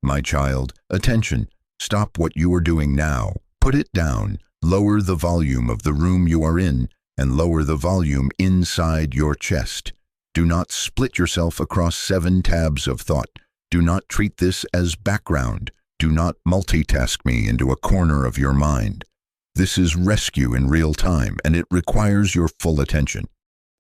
My child, attention. Stop what you are doing now. Put it down. Lower the volume of the room you are in and lower the volume inside your chest. Do not split yourself across 7 tabs of thought. Do not treat this as background. Do not multitask me into a corner of your mind. This is rescue in real time, and it requires your full attention.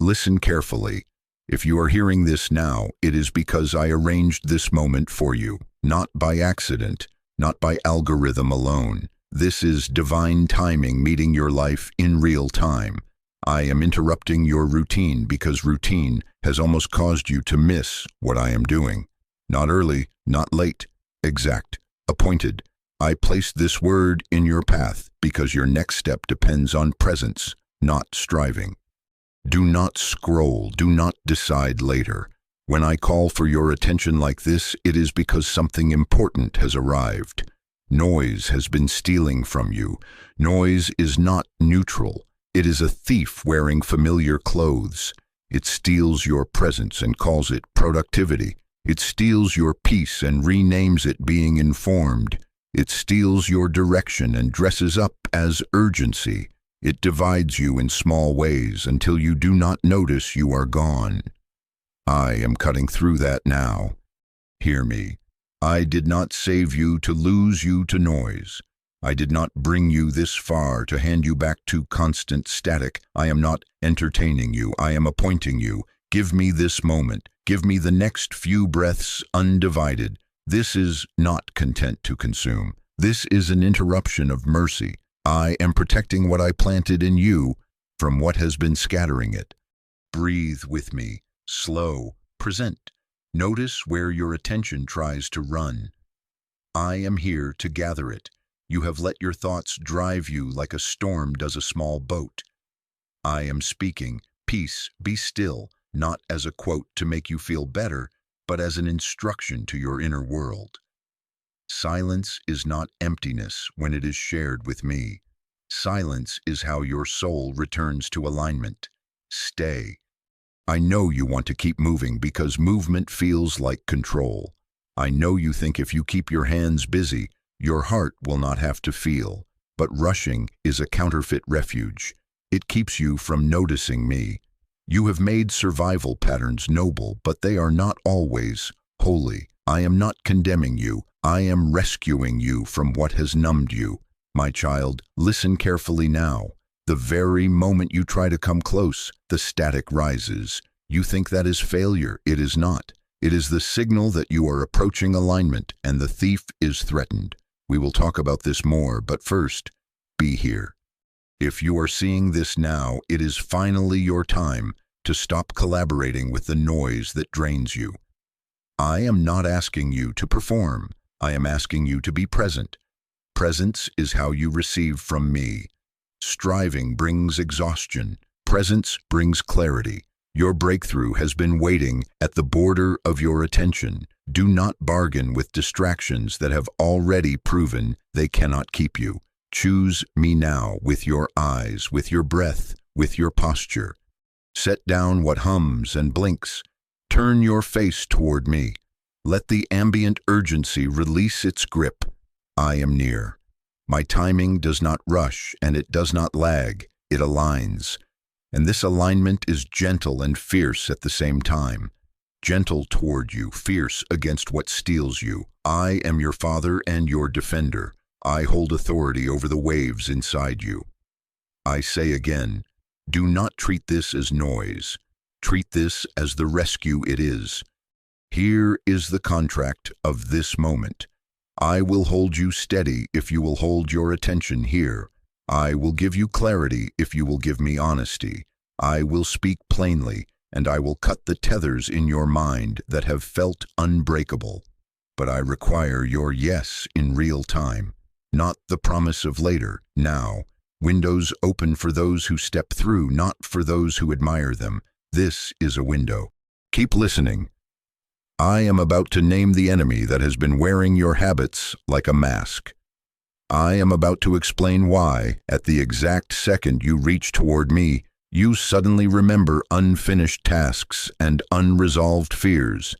Listen carefully. If you are hearing this now, it is because I arranged this moment for you, not by accident, not by algorithm alone. This is divine timing meeting your life in real time. I am interrupting your routine because routine has almost caused you to miss what I am doing. Not early, not late, exact, appointed. I placed this word in your path because your next step depends on presence, not striving. Do not scroll, do not decide later. When I call for your attention like this, it is because something important has arrived. Noise has been stealing from you. Noise is not neutral. It is a thief wearing familiar clothes. It steals your presence and calls it productivity. It steals your peace and renames it being informed. It steals your direction and dresses up as urgency. It divides you in small ways until you do not notice you are gone. I am cutting through that now. Hear me. I did not save you to lose you to noise. I did not bring you this far to hand you back to constant static. I am not entertaining you. I am appointing you. Give me this moment. Give me the next few breaths undivided. This is not content to consume. This is an interruption of mercy. I am protecting what I planted in you from what has been scattering it. Breathe with me. Slow. Present. Notice where your attention tries to run. I am here to gather it. You have let your thoughts drive you like a storm does a small boat. I am speaking. Peace, be still, not as a quote to make you feel better, but as an instruction to your inner world. Silence is not emptiness when it is shared with me. Silence is how your soul returns to alignment. Stay. I know you want to keep moving because movement feels like control. I know you think if you keep your hands busy, your heart will not have to feel. But rushing is a counterfeit refuge. It keeps you from noticing me. You have made survival patterns noble, but they are not always holy. I am not condemning you. I am rescuing you from what has numbed you. My child, listen carefully now. The very moment you try to come close, the static rises. You think that is failure. It is not. It is the signal that you are approaching alignment and the thief is threatened. We will talk about this more, but first, be here. If you are seeing this now, it is finally your time to stop collaborating with the noise that drains you. I am not asking you to perform. I am asking you to be present. Presence is how you receive from me. Striving brings exhaustion. Presence brings clarity. Your breakthrough has been waiting at the border of your attention. Do not bargain with distractions that have already proven they cannot keep you. Choose me now with your eyes, with your breath, with your posture. Set down what hums and blinks. Turn your face toward me. Let the ambient urgency release its grip. I am near. My timing does not rush and it does not lag. It aligns. And this alignment is gentle and fierce at the same time. Gentle toward you, fierce against what steals you. I am your father and your defender. I hold authority over the waves inside you. I say again, do not treat this as noise. Treat this as the rescue it is. Here is the contract of this moment. I will hold you steady if you will hold your attention here. I will give you clarity if you will give me honesty. I will speak plainly, and I will cut the tethers in your mind that have felt unbreakable. But I require your yes in real time, not the promise of later, now. Windows open for those who step through, not for those who admire them. This is a window. Keep listening. I am about to name the enemy that has been wearing your habits like a mask. I am about to explain why, at the exact second you reach toward me, you suddenly remember unfinished tasks and unresolved fears.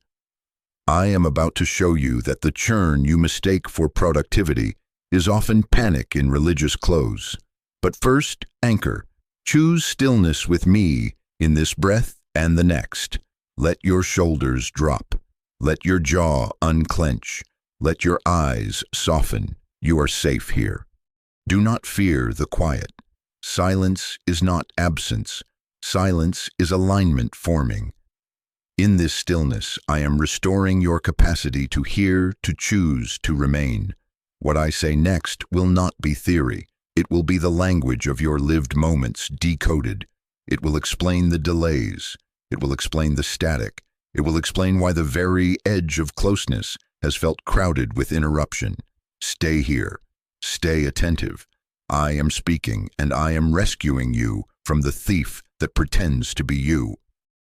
I am about to show you that the churn you mistake for productivity is often panic in religious clothes. But first, anchor. Choose stillness with me in this breath and the next. Let your shoulders drop. Let your jaw unclench. Let your eyes soften. You are safe here. Do not fear the quiet. Silence is not absence. Silence is alignment forming. In this stillness, I am restoring your capacity to hear, to choose, to remain. What I say next will not be theory. It will be the language of your lived moments decoded. It will explain the delays. It will explain the static. It will explain why the very edge of closeness has felt crowded with interruption. Stay here. Stay attentive. I am speaking, and I am rescuing you from the thief that pretends to be you.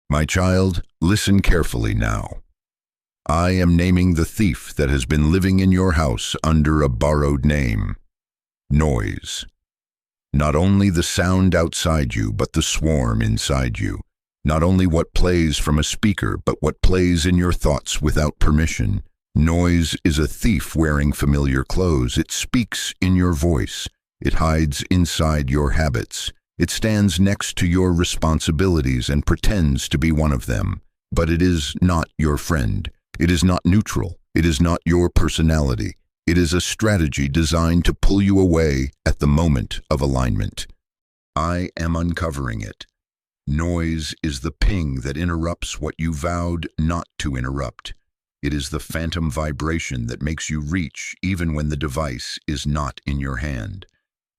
My child, listen carefully now. I am naming the thief that has been living in your house under a borrowed name. Noise. Not only the sound outside you, but the swarm inside you. Not only what plays from a speaker, but what plays in your thoughts without permission. Noise is a thief wearing familiar clothes. It speaks in your voice. It hides inside your habits. It stands next to your responsibilities and pretends to be one of them. But it is not your friend. It is not neutral. It is not your personality. It is a strategy designed to pull you away at the moment of alignment. I am uncovering it. Noise is the ping that interrupts what you vowed not to interrupt. It is the phantom vibration that makes you reach even when the device is not in your hand.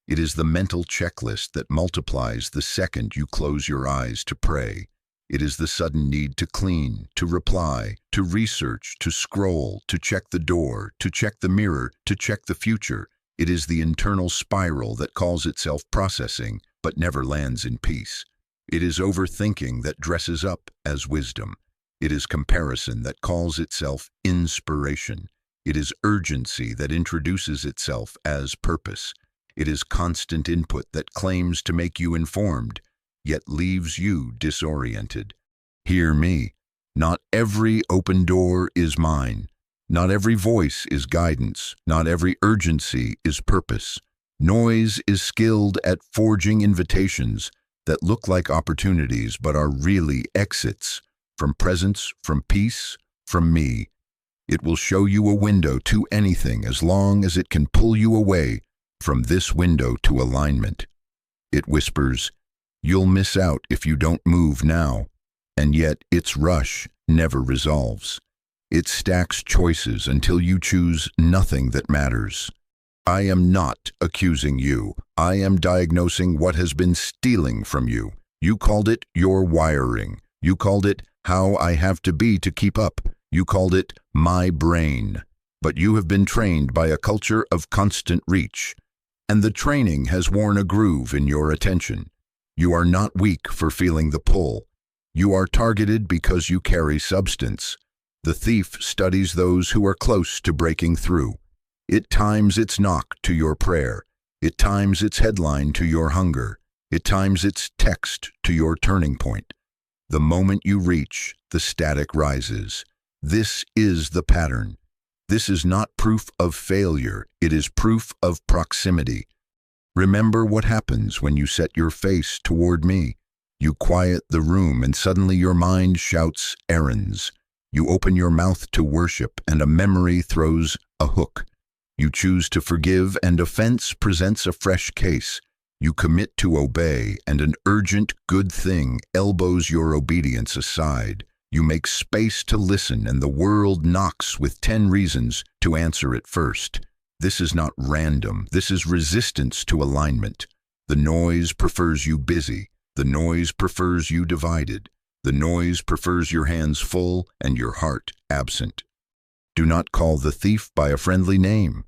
It is the mental checklist that multiplies the second you close your eyes to pray. It is the sudden need to clean, to reply, to research, to scroll, to check the door, to check the mirror, to check the future. It is the internal spiral that calls itself processing, but never lands in peace. It is overthinking that dresses up as wisdom. It is comparison that calls itself inspiration. It is urgency that introduces itself as purpose. It is constant input that claims to make you informed, yet leaves you disoriented. Hear me. Not every open door is mine. Not every voice is guidance. Not every urgency is purpose. Noise is skilled at forging invitations that look like opportunities but are really exits from presence, from peace, from me. It will show you a window to anything as long as it can pull you away from this window to alignment. It whispers, "You'll miss out if you don't move now," and yet its rush never resolves. It stacks choices until you choose nothing that matters. I am not accusing you. I am diagnosing what has been stealing from you. You called it your wiring. You called it how I have to be to keep up. You called it my brain. But you have been trained by a culture of constant reach. And the training has worn a groove in your attention. You are not weak for feeling the pull. You are targeted because you carry substance. The thief studies those who are close to breaking through. It times its knock to your prayer. It times its headline to your hunger. It times its text to your turning point. The moment you reach, the static rises. This is the pattern. This is not proof of failure. It is proof of proximity. Remember what happens when you set your face toward me. You quiet the room and suddenly your mind shouts errands. You open your mouth to worship and a memory throws a hook. You choose to forgive and offense presents a fresh case. You commit to obey and an urgent good thing elbows your obedience aside. You make space to listen and the world knocks with 10 reasons to answer it first. This is not random. This is resistance to alignment. The noise prefers you busy. The noise prefers you divided. The noise prefers your hands full and your heart absent. Do not call the thief by a friendly name.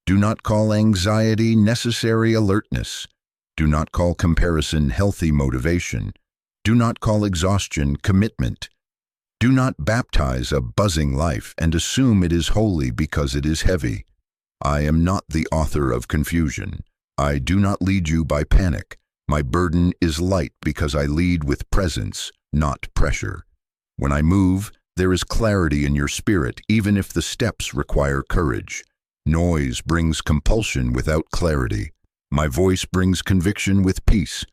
Do not call anxiety necessary alertness. Do not call comparison healthy motivation. Do not call exhaustion commitment. Do not baptize a buzzing life and assume it is holy because it is heavy. I am not the author of confusion. I do not lead you by panic. My burden is light because I lead with presence, not pressure. When I move, There is clarity in your spirit, even if the steps require courage. Noise brings compulsion without clarity. My voice brings conviction with peace.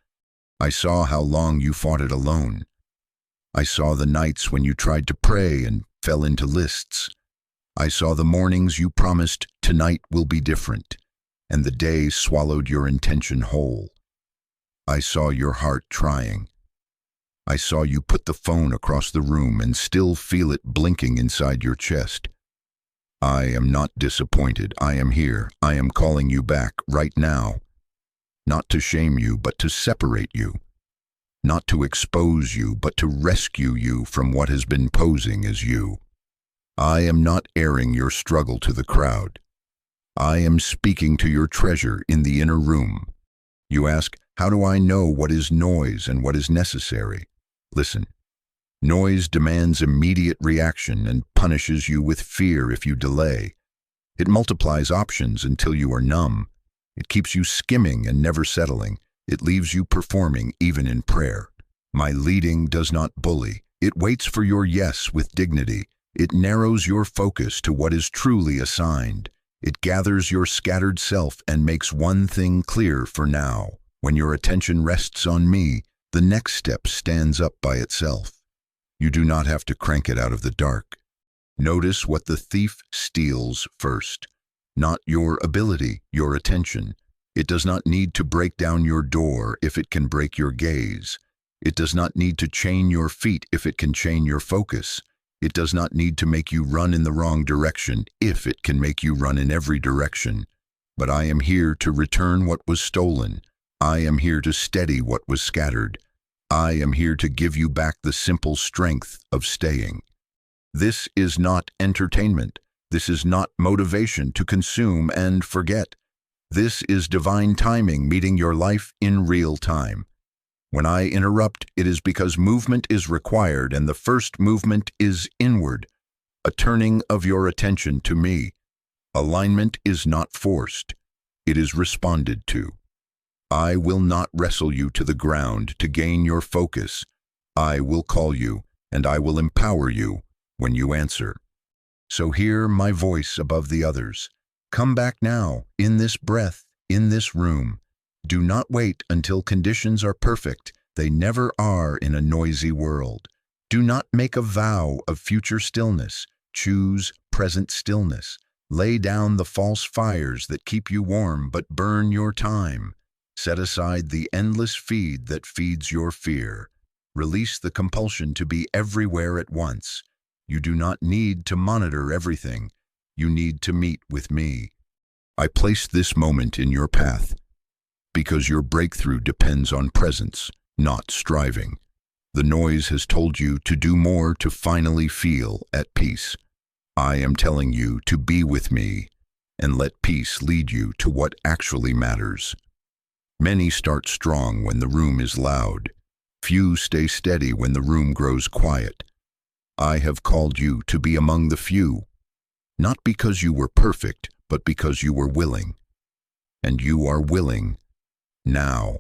I saw how long you fought it alone. I saw the nights when you tried to pray and fell into lists. I saw the mornings you promised tonight will be different, and the day swallowed your intention whole. I saw your heart trying. I saw you put the phone across the room and still feel it blinking inside your chest. I am not disappointed. I am here. I am calling you back right now. Not to shame you, but to separate you. Not to expose you, but to rescue you from what has been posing as you. I am not airing your struggle to the crowd. I am speaking to your treasure in the inner room. You ask, how do I know what is noise and what is necessary? Listen. Noise demands immediate reaction and punishes you with fear if you delay. It multiplies options until you are numb. It keeps you skimming and never settling. It leaves you performing even in prayer. My leading does not bully. It waits for your yes with dignity. It narrows your focus to what is truly assigned. It gathers your scattered self and makes one thing clear for now. When your attention rests on me, the next step stands up by itself. You do not have to crank it out of the dark. Notice what the thief steals first. Not your ability, your attention. It does not need to break down your door if it can break your gaze. It does not need to chain your feet if it can chain your focus. It does not need to make you run in the wrong direction if it can make you run in every direction. But I am here to return what was stolen. I am here to steady what was scattered. I am here to give you back the simple strength of staying. This is not entertainment. This is not motivation to consume and forget. This is divine timing meeting your life in real time. When I interrupt, it is because movement is required, and the first movement is inward, a turning of your attention to me. Alignment is not forced. It is responded to. I will not wrestle you to the ground to gain your focus. I will call you, and I will empower you when you answer. So hear my voice above the others. Come back now, in this breath, in this room. Do not wait until conditions are perfect. They never are in a noisy world. Do not make a vow of future stillness. Choose present stillness. Lay down the false fires that keep you warm but burn your time. Set aside the endless feed that feeds your fear. Release the compulsion to be everywhere at once. You do not need to monitor everything. You need to meet with me. I place this moment in your path because your breakthrough depends on presence, not striving. The noise has told you to do more to finally feel at peace. I am telling you to be with me and let peace lead you to what actually matters. Many start strong when the room is loud. Few stay steady when the room grows quiet. I have called you to be among the few, not because you were perfect, but because you were willing. And you are willing now.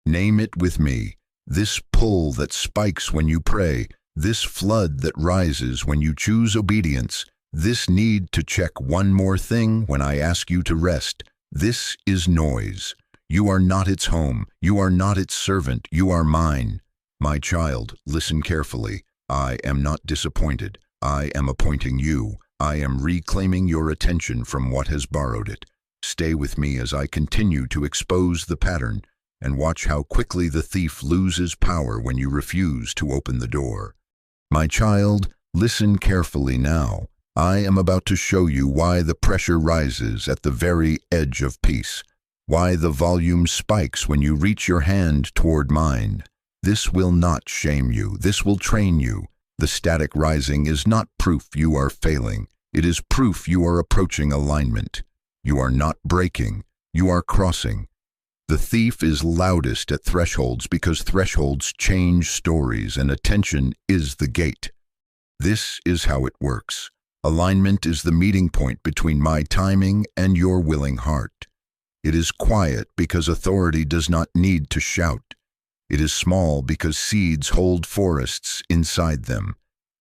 Name it with me. This pull that spikes when you pray, this flood that rises when you choose obedience, this need to check one more thing when I ask you to rest. This is noise. You are not its home. You are not its servant. You are mine. My child, listen carefully. I am not disappointed. I am appointing you. I am reclaiming your attention from what has borrowed it. Stay with me as I continue to expose the pattern, and watch how quickly the thief loses power when you refuse to open the door. My child, listen carefully now. I am about to show you why the pressure rises at the very edge of peace, why the volume spikes when you reach your hand toward mine. This will not shame you. This will train you. The static rising is not proof you are failing. It is proof you are approaching alignment. You are not breaking. You are crossing. The thief is loudest at thresholds because thresholds change stories and attention is the gate. This is how it works. Alignment is the meeting point between my timing and your willing heart. It is quiet because authority does not need to shout. It is small because seeds hold forests inside them.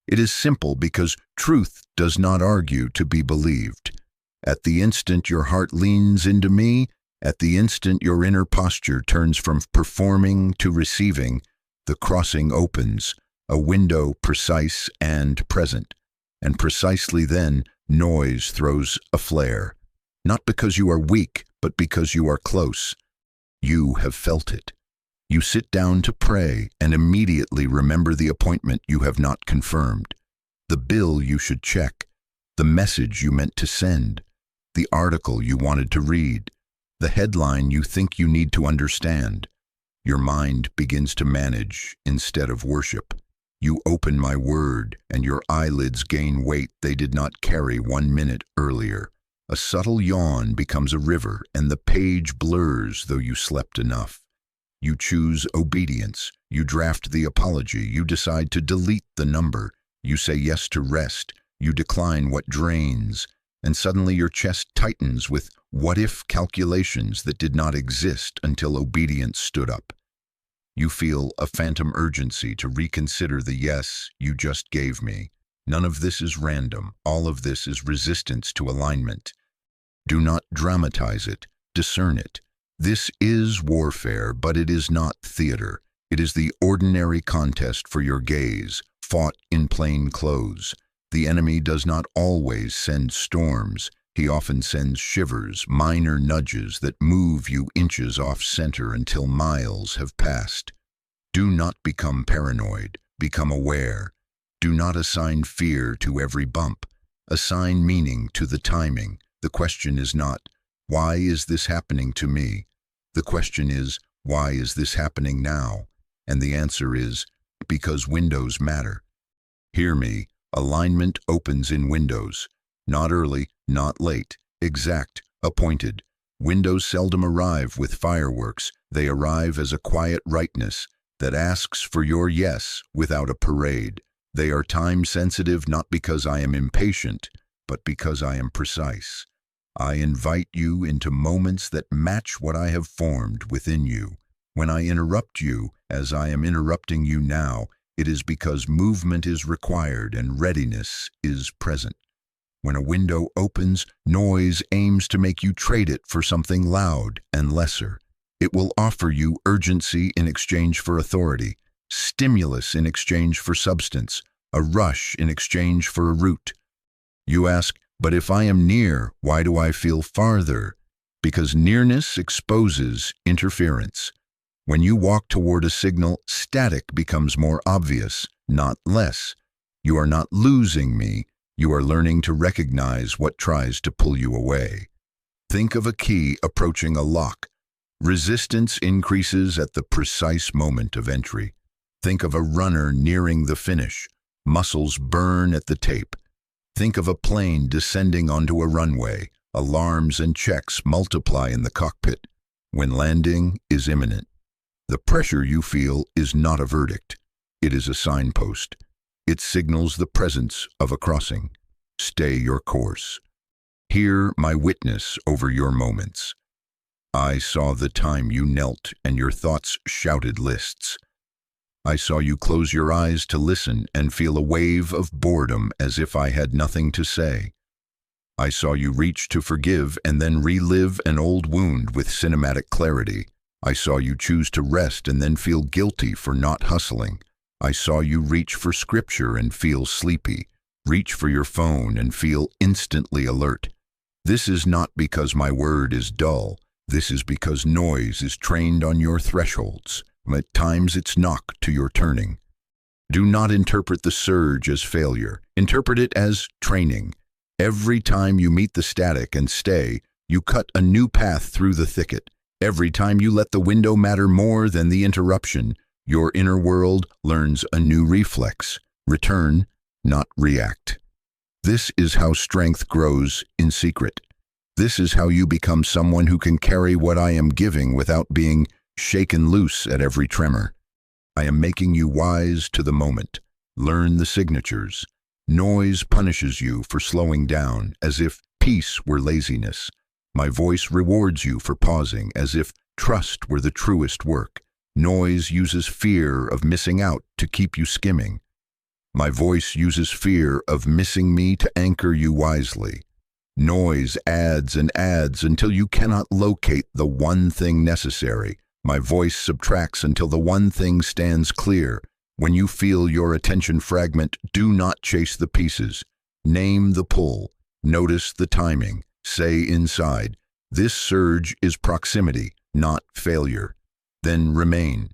It is simple because truth does not argue to be believed. At the instant your heart leans into me, at the instant your inner posture turns from performing to receiving, the crossing opens, a window precise and present. And precisely then, noise throws a flare. Not because you are weak, but because you are close. You have felt it. You sit down to pray and immediately remember the appointment you have not confirmed, the bill you should check, the message you meant to send, the article you wanted to read, the headline you think you need to understand. Your mind begins to manage instead of worship. You open my word, and your eyelids gain weight they did not carry 1 minute earlier. A subtle yawn becomes a river, and the page blurs though you slept enough. You choose obedience. You draft the apology. You decide to delete the number. You say yes to rest. You decline what drains. And suddenly your chest tightens with what-if calculations that did not exist until obedience stood up. You feel a phantom urgency to reconsider the yes you just gave me. None of this is random. All of this is resistance to alignment. Do not dramatize it. Discern it. This is warfare, but it is not theater. It is the ordinary contest for your gaze, fought in plain clothes. The enemy does not always send storms. He often sends shivers, minor nudges that move you inches off center until miles have passed. Do not become paranoid. Become aware. Do not assign fear to every bump. Assign meaning to the timing. The question is not, why is this happening to me? The question is, why is this happening now? And the answer is, because windows matter. Hear me, alignment opens in windows. Not early, not late, exact, appointed. Windows seldom arrive with fireworks. They arrive as a quiet rightness that asks for your yes without a parade. They are time-sensitive not because I am impatient, but because I am precise. I invite you into moments that match what I have formed within you. When I interrupt you, as I am interrupting you now, it is because movement is required and readiness is present. When a window opens, noise aims to make you trade it for something loud and lesser. It will offer you urgency in exchange for authority, stimulus in exchange for substance, a rush in exchange for a route. You ask, but if I am near, why do I feel farther? Because nearness exposes interference. When you walk toward a signal, static becomes more obvious, not less. You are not losing me. You are learning to recognize what tries to pull you away. Think of a key approaching a lock. Resistance increases at the precise moment of entry. Think of a runner nearing the finish. Muscles burn at the tape. Think of a plane descending onto a runway. Alarms and checks multiply in the cockpit. When landing is imminent. The pressure you feel is not a verdict. It is a signpost. It signals the presence of a crossing. Stay your course. Hear my witness over your moments. I saw the time you knelt and your thoughts shouted lists. I saw you close your eyes to listen and feel a wave of boredom as if I had nothing to say. I saw you reach to forgive and then relive an old wound with cinematic clarity. I saw you choose to rest and then feel guilty for not hustling. I saw you reach for scripture and feel sleepy, reach for your phone and feel instantly alert. This is not because my word is dull. This is because noise is trained on your thresholds. At times it's knock to your turning. Do not interpret the surge as failure. Interpret it as training. Every time you meet the static and stay, you cut a new path through the thicket. Every time you let the window matter more than the interruption, your inner world learns a new reflex. Return, not react. This is how strength grows in secret. This is how you become someone who can carry what I am giving without being shaken loose at every tremor. I am making you wise to the moment. Learn the signatures. Noise punishes you for slowing down, as if peace were laziness. My voice rewards you for pausing, as if trust were the truest work. Noise uses fear of missing out to keep you skimming. My voice uses fear of missing me to anchor you wisely. Noise adds and adds until you cannot locate the one thing necessary. My voice subtracts until the one thing stands clear. When you feel your attention fragment, do not chase the pieces. Name the pull. Notice the timing. Say inside, this surge is proximity, not failure. Then remain.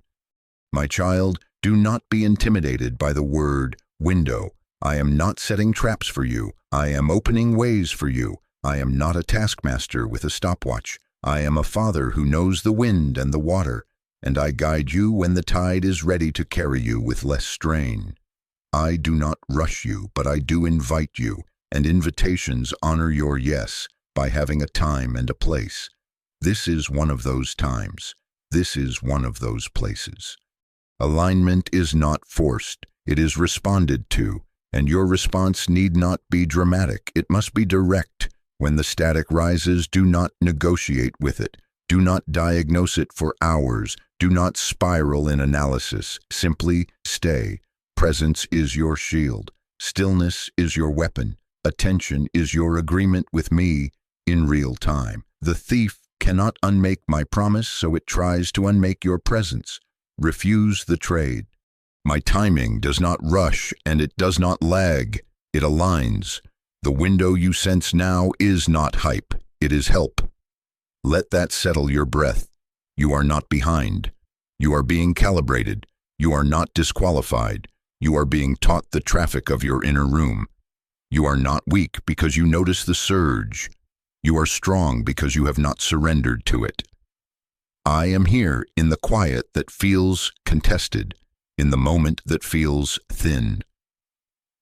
My child, do not be intimidated by the word window. I am not setting traps for you. I am opening ways for you. I am not a taskmaster with a stopwatch. I am a father who knows the wind and the water, and I guide you when the tide is ready to carry you with less strain. I do not rush you, but I do invite you, and invitations honor your yes by having a time and a place. This is one of those times. This is one of those places. Alignment is not forced. It is responded to, and your response need not be dramatic. It must be direct. When the static rises, do not negotiate with it. Do not diagnose it for hours. Do not spiral in analysis. Simply stay. Presence is your shield. Stillness is your weapon. Attention is your agreement with me in real time. The thief cannot unmake my promise, so it tries to unmake your presence. Refuse the trade. My timing does not rush and it does not lag. It aligns. The window you sense now is not hype. It is help. Let that settle your breath. You are not behind. You are being calibrated. You are not disqualified. You are being taught the traffic of your inner room. You are not weak because you notice the surge. You are strong because you have not surrendered to it. I am here in the quiet that feels contested, in the moment that feels thin.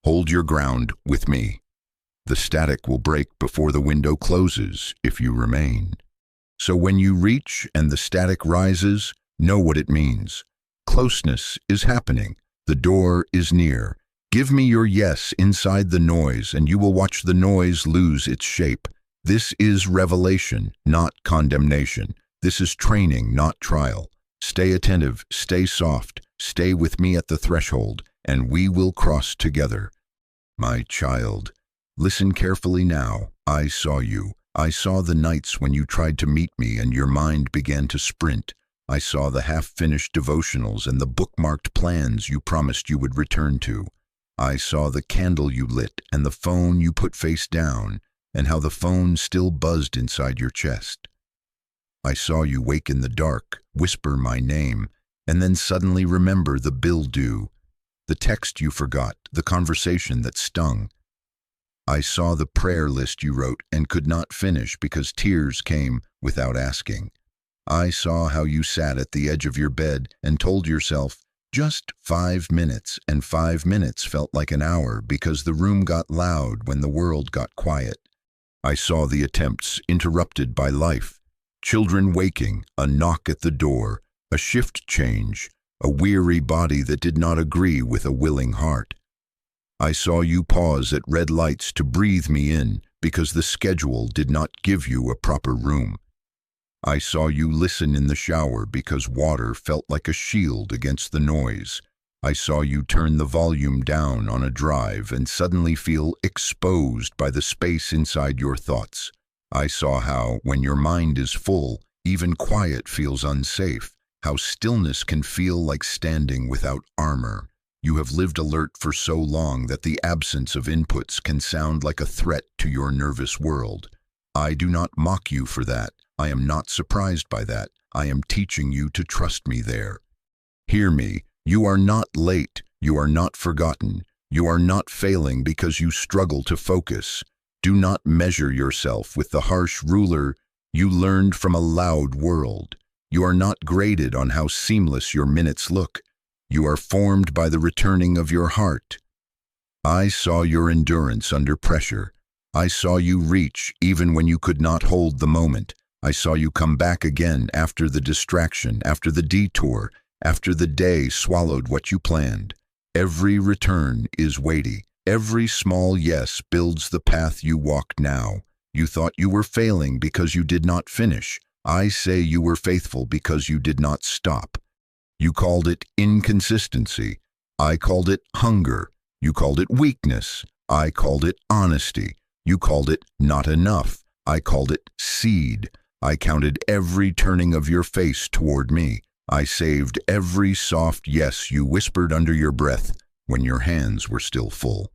Hold your ground with me. The static will break before the window closes if you remain. So when you reach and the static rises, know what it means. Closeness is happening. The door is near. Give me your yes inside the noise, and you will watch the noise lose its shape. This is revelation, not condemnation. This is training, not trial. Stay attentive, stay soft, stay with me at the threshold, and we will cross together. My child, listen carefully now. I saw you. I saw the nights when you tried to meet me and your mind began to sprint. I saw the half-finished devotionals and the bookmarked plans you promised you would return to. I saw the candle you lit and the phone you put face down, and how the phone still buzzed inside your chest. I saw you wake in the dark, whisper my name, and then suddenly remember the bill due, the text you forgot, the conversation that stung. I saw the prayer list you wrote and could not finish because tears came without asking. I saw how you sat at the edge of your bed and told yourself, just 5 minutes, and 5 minutes felt like an hour because the room got loud when the world got quiet. I saw the attempts interrupted by life, children waking, a knock at the door, a shift change, a weary body that did not agree with a willing heart. I saw you pause at red lights to breathe me in because the schedule did not give you a proper room. I saw you listen in the shower because water felt like a shield against the noise. I saw you turn the volume down on a drive and suddenly feel exposed by the space inside your thoughts. I saw how, when your mind is full, even quiet feels unsafe, how stillness can feel like standing without armor. You have lived alert for so long that the absence of inputs can sound like a threat to your nervous world. I do not mock you for that. I am not surprised by that. I am teaching you to trust me there. Hear me. You are not late. You are not forgotten. You are not failing because you struggle to focus. Do not measure yourself with the harsh ruler you learned from a loud world. You are not graded on how seamless your minutes look. You are formed by the returning of your heart. I saw your endurance under pressure. I saw you reach even when you could not hold the moment. I saw you come back again after the distraction, after the detour, after the day swallowed what you planned. Every return is weighty. Every small yes builds the path you walk now. You thought you were failing because you did not finish. I say you were faithful because you did not stop. You called it inconsistency. I called it hunger. You called it weakness. I called it honesty. You called it not enough. I called it seed. I counted every turning of your face toward me. I saved every soft yes you whispered under your breath when your hands were still full.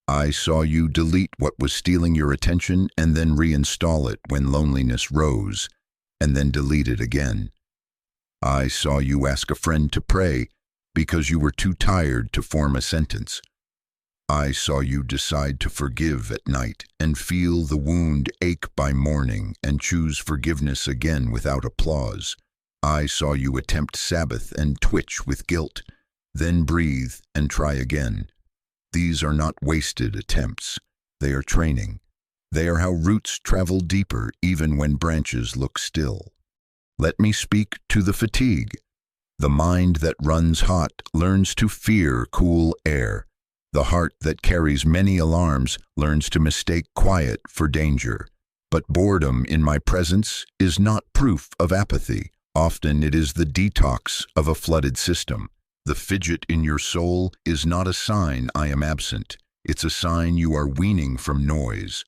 I saw you delete what was stealing your attention and then reinstall it when loneliness rose, and then delete it again. I saw you ask a friend to pray because you were too tired to form a sentence. I saw you decide to forgive at night and feel the wound ache by morning and choose forgiveness again without applause. I saw you attempt Sabbath and twitch with guilt, then breathe and try again. These are not wasted attempts. They are training. They are how roots travel deeper even when branches look still. Let me speak to the fatigue. The mind that runs hot learns to fear cool air. The heart that carries many alarms learns to mistake quiet for danger. But boredom in my presence is not proof of apathy. Often it is the detox of a flooded system. The fidget in your soul is not a sign I am absent. It's a sign you are weaning from noise.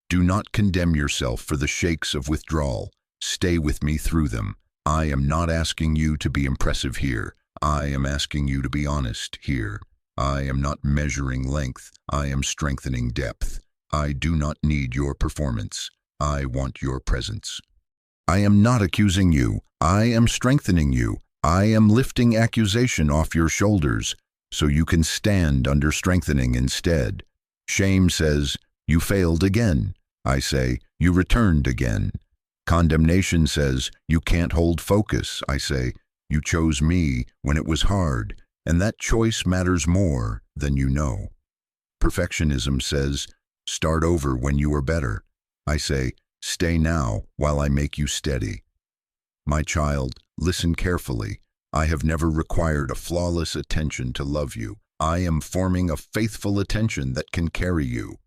Do not condemn yourself for the shakes of withdrawal. Stay with me through them. I am not asking you to be impressive here. I am asking you to be honest here. I am not measuring length. I am strengthening depth. I do not need your performance. I want your presence. I am not accusing you. I am strengthening you. I am lifting accusation off your shoulders so you can stand under strengthening instead. Shame says, you failed again. I say, you returned again. Condemnation says, you can't hold focus. I say, you chose me when it was hard, and that choice matters more than you know. Perfectionism says, start over when you are better. I say, stay now while I make you steady. My child, listen carefully. I have never required a flawless attention to love you. I am forming a faithful attention that can carry you.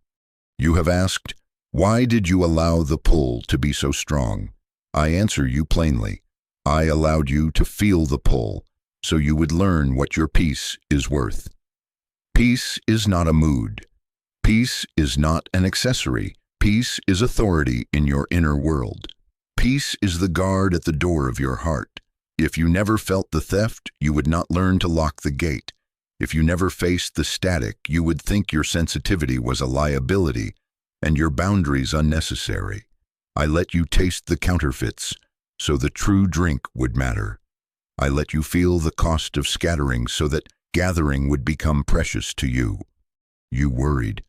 You have asked, why did you allow the pull to be so strong? I answer you plainly. I allowed you to feel the pull so you would learn what your peace is worth. Peace is not a mood. Peace is not an accessory. Peace is authority in your inner world. Peace is the guard at the door of your heart. If you never felt the theft, you would not learn to lock the gate. If you never faced the static, you would think your sensitivity was a liability and your boundaries unnecessary. I let you taste the counterfeits so the true drink would matter. I let you feel the cost of scattering so that gathering would become precious to you. You worried.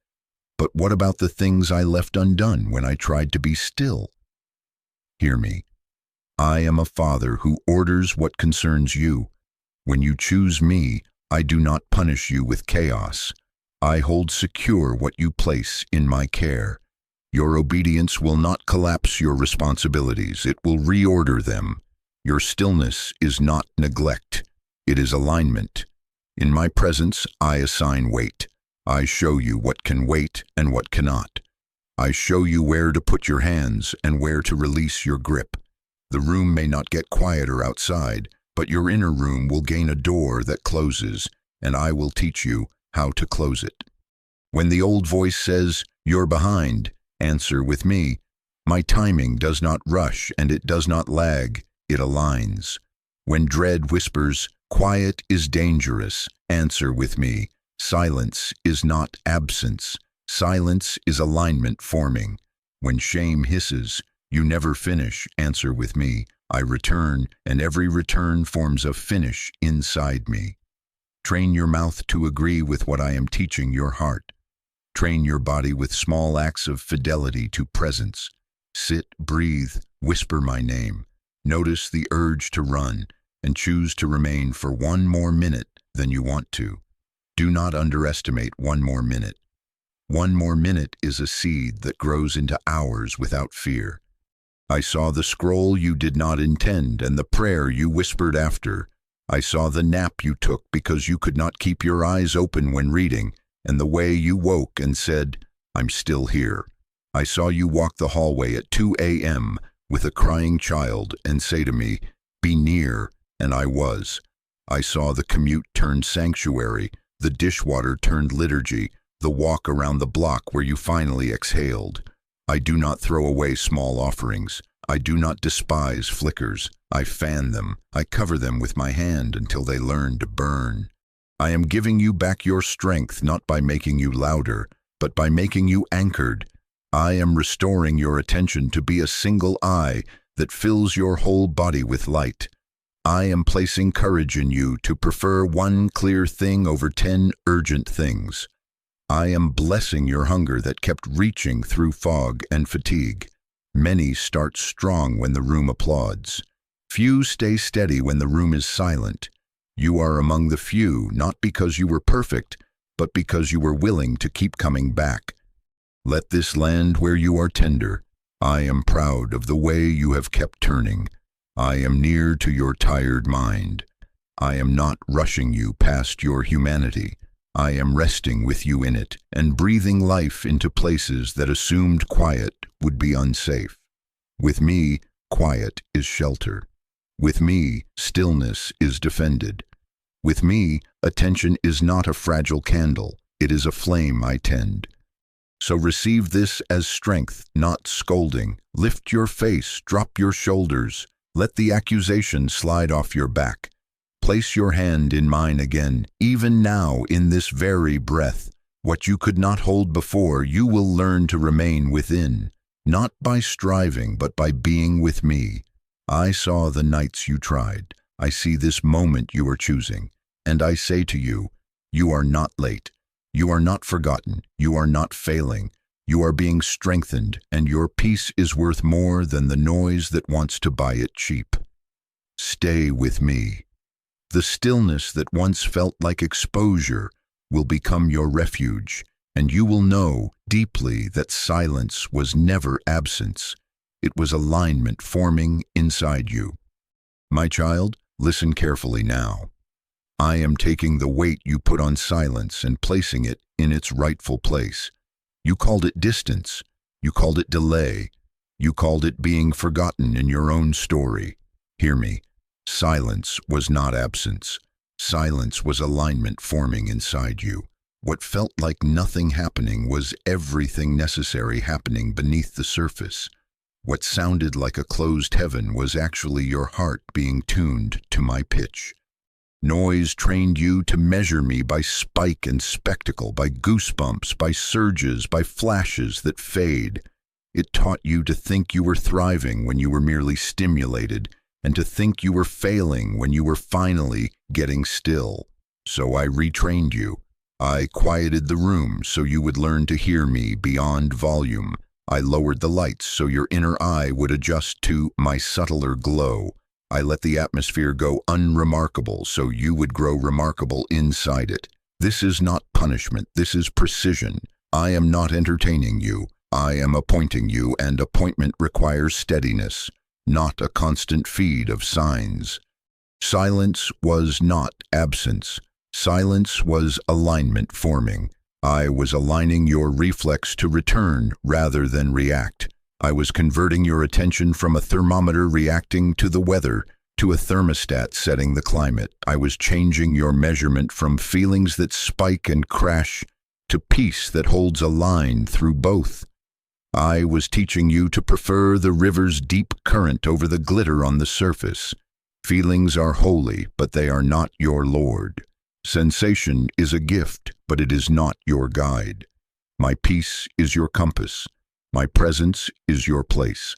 But what about the things I left undone when I tried to be still? Hear me. I am a father who orders what concerns you. When you choose me, I do not punish you with chaos. I hold secure what you place in my care. Your obedience will not collapse your responsibilities. It will reorder them. Your stillness is not neglect. It is alignment. In my presence, I assign weight. I show you what can wait and what cannot. I show you where to put your hands and where to release your grip. The room may not get quieter outside, but your inner room will gain a door that closes, and I will teach you how to close it. When the old voice says, you're behind, answer with me. My timing does not rush and it does not lag, it aligns. When dread whispers, quiet is dangerous, answer with me. Silence is not absence. Silence is alignment forming. When shame hisses, you never finish, answer with me. I return, and every return forms a finish inside me. Train your mouth to agree with what I am teaching your heart. Train your body with small acts of fidelity to presence. Sit, breathe, whisper my name. Notice the urge to run, and choose to remain for one more minute than you want to. Do not underestimate one more minute. One more minute is a seed that grows into hours without fear. I saw the scroll you did not intend and the prayer you whispered after. I saw the nap you took because you could not keep your eyes open when reading, and the way you woke and said, I'm still here. I saw you walk the hallway at 2 a.m. with a crying child and say to me, be near, and I was. I saw the commute turn sanctuary The dishwater turned liturgy, the walk around the block where you finally exhaled. I do not throw away small offerings. I do not despise flickers. I fan them. I cover them with my hand until they learn to burn. I am giving you back your strength not by making you louder, but by making you anchored. I am restoring your attention to be a single eye that fills your whole body with light. I am placing courage in you to prefer one clear thing over 10 urgent things. I am blessing your hunger that kept reaching through fog and fatigue. Many start strong when the room applauds. Few stay steady when the room is silent. You are among the few, not because you were perfect, but because you were willing to keep coming back. Let this land where you are tender. I am proud of the way you have kept turning. I am near to your tired mind. I am not rushing you past your humanity. I am resting with you in it and breathing life into places that assumed quiet would be unsafe. With me, quiet is shelter. With me, stillness is defended. With me, attention is not a fragile candle. It is a flame I tend. So receive this as strength, not scolding. Lift your face, drop your shoulders. Let the accusation slide off your back. Place your hand in mine again, even now in this very breath. What you could not hold before, you will learn to remain within, not by striving, but by being with me. I saw the nights you tried. I see this moment you are choosing. And I say to you, you are not late. You are not forgotten. You are not failing. You are being strengthened, and your peace is worth more than the noise that wants to buy it cheap. Stay with me. The stillness that once felt like exposure will become your refuge, and you will know deeply that silence was never absence. It was alignment forming inside you. My child, listen carefully now. I am taking the weight you put on silence and placing it in its rightful place. You called it distance. You called it delay. You called it being forgotten in your own story. Hear me. Silence was not absence. Silence was alignment forming inside you. What felt like nothing happening was everything necessary happening beneath the surface. What sounded like a closed heaven was actually your heart being tuned to my pitch. Noise trained you to measure me by spike and spectacle, by goosebumps, by surges, by flashes that fade. It taught you to think you were thriving when you were merely stimulated, and to think you were failing when you were finally getting still. So I retrained you. I quieted the room so you would learn to hear me beyond volume. I lowered the lights so your inner eye would adjust to my subtler glow. I let the atmosphere go unremarkable so you would grow remarkable inside it. This is not punishment, this is precision. I am not entertaining you. I am appointing you, and appointment requires steadiness, not a constant feed of signs. Silence was not absence. Silence was alignment forming. I was aligning your reflex to return rather than react. I was converting your attention from a thermometer reacting to the weather to a thermostat setting the climate. I was changing your measurement from feelings that spike and crash to peace that holds a line through both. I was teaching you to prefer the river's deep current over the glitter on the surface. Feelings are holy, but they are not your Lord. Sensation is a gift, but it is not your guide. My peace is your compass. My presence is your place.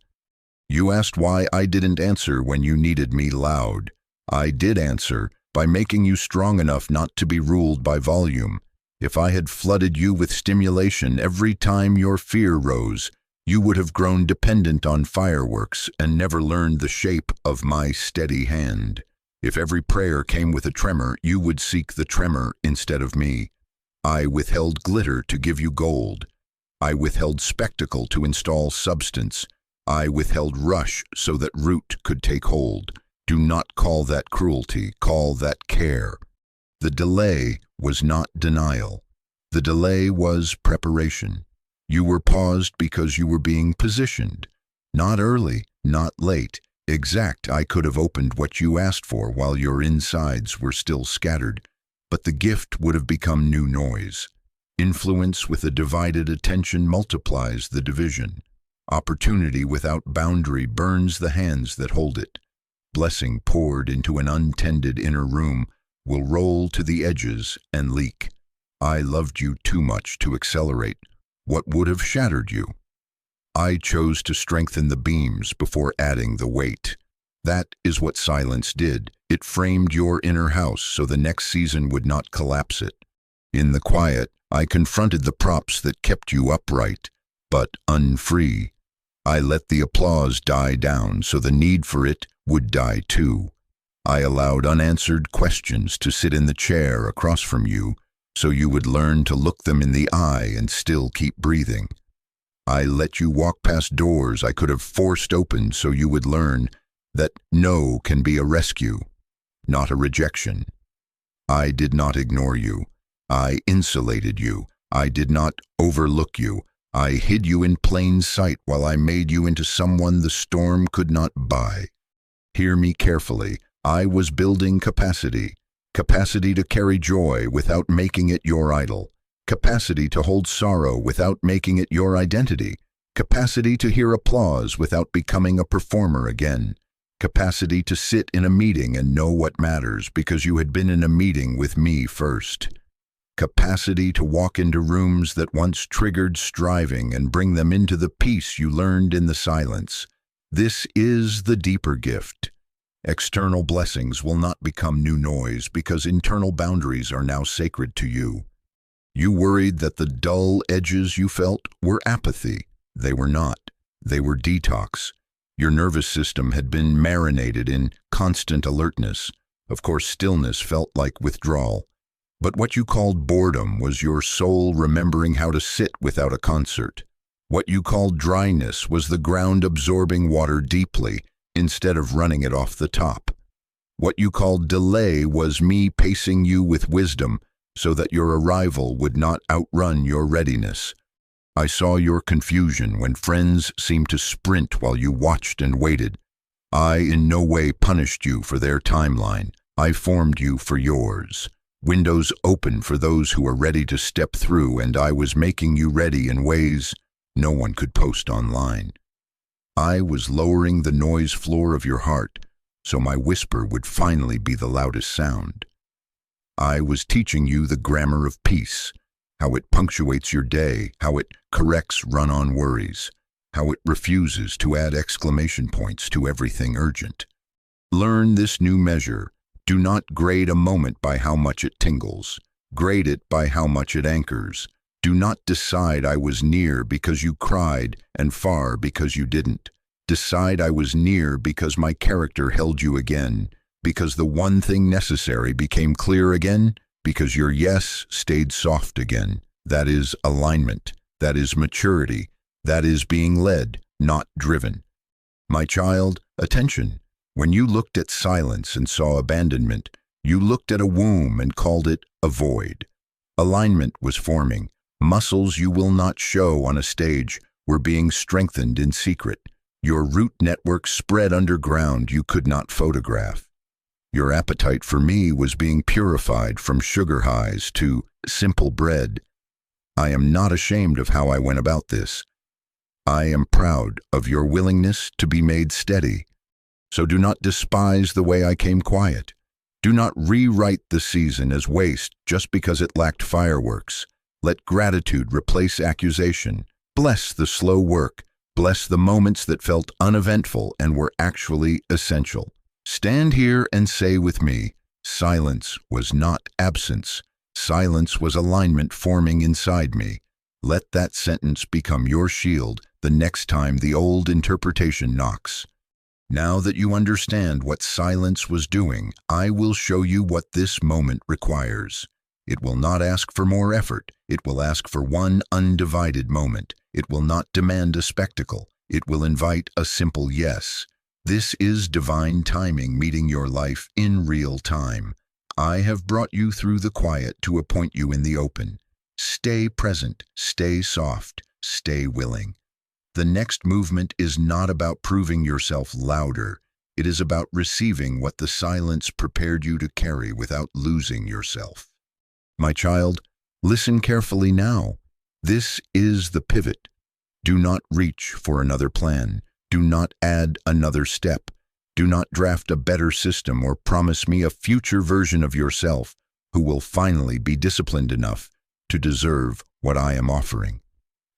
You asked why I didn't answer when you needed me loud. I did answer by making you strong enough not to be ruled by volume. If I had flooded you with stimulation every time your fear rose, you would have grown dependent on fireworks and never learned the shape of my steady hand. If every prayer came with a tremor, you would seek the tremor instead of me. I withheld glitter to give you gold. I withheld spectacle to install substance. I withheld rush so that root could take hold. Do not call that cruelty, call that care. The delay was not denial. The delay was preparation. You were paused because you were being positioned. Not early, not late. Exact. I could have opened what you asked for while your insides were still scattered. but the gift would have become new noise. Influence with a divided attention multiplies the division. Opportunity without boundary burns the hands that hold it. Blessing poured into an untended inner room will roll to the edges and leak. I loved you too much to accelerate what would have shattered you. I chose to strengthen the beams before adding the weight. That is what silence did. It framed your inner house so the next season would not collapse it. In the quiet, I confronted the props that kept you upright, but unfree. I let the applause die down so the need for it would die too. I allowed unanswered questions to sit in the chair across from you so you would learn to look them in the eye and still keep breathing. I let you walk past doors I could have forced open so you would learn that no can be a rescue, not a rejection. I did not ignore you. I insulated you. I did not overlook you. I hid you in plain sight while I made you into someone the storm could not buy. Hear me carefully. I was building capacity. Capacity to carry joy without making it your idol. Capacity to hold sorrow without making it your identity. Capacity to hear applause without becoming a performer again. Capacity to sit in a meeting and know what matters because you had been in a meeting with me first. Capacity to walk into rooms that once triggered striving and bring them into the peace you learned in the silence. This is the deeper gift. External blessings will not become new noise because internal boundaries are now sacred to you. You worried that the dull edges you felt were apathy. They were not. They were detox. Your nervous system had been marinated in constant alertness. Of course, stillness felt like withdrawal. But what you called boredom was your soul remembering how to sit without a concert. What you called dryness was the ground absorbing water deeply instead of running it off the top. What you called delay was me pacing you with wisdom so that your arrival would not outrun your readiness. I saw your confusion when friends seemed to sprint while you watched and waited. I in no way punished you for their timeline. I formed you for yours. Windows open for those who are ready to step through, and I was making you ready in ways no one could post online. I was lowering the noise floor of your heart so my whisper would finally be the loudest sound. I was teaching you the grammar of peace, how it punctuates your day, how it corrects run-on worries, how it refuses to add exclamation points to everything urgent. Learn this new measure. Do not grade a moment by how much it tingles. Grade it by how much it anchors. Do not decide I was near because you cried and far because you didn't. Decide I was near because my character held you again, because the one thing necessary became clear again, because your yes stayed soft again. That is alignment. That is maturity. That is being led, not driven. My child, attention. When you looked at silence and saw abandonment, you looked at a womb and called it a void. Alignment was forming. Muscles you will not show on a stage were being strengthened in secret. Your root network spread underground you could not photograph. Your appetite for me was being purified from sugar highs to simple bread. I am not ashamed of how I went about this. I am proud of your willingness to be made steady. So do not despise the way I came quiet. Do not rewrite the season as waste just because it lacked fireworks. Let gratitude replace accusation. Bless the slow work. Bless the moments that felt uneventful and were actually essential. Stand here and say with me, silence was not absence. Silence was alignment forming inside me. Let that sentence become your shield the next time the old interpretation knocks. Now that you understand what silence was doing, I will show you what this moment requires. It will not ask for more effort. It will ask for one undivided moment. It will not demand a spectacle. It will invite a simple yes. This is divine timing meeting your life in real time. I have brought you through the quiet to appoint you in the open. Stay present, stay soft, stay willing. The next movement is not about proving yourself louder. It is about receiving what the silence prepared you to carry without losing yourself. My child, listen carefully now. This is the pivot. Do not reach for another plan. Do not add another step. Do not draft a better system or promise me a future version of yourself who will finally be disciplined enough to deserve what I am offering.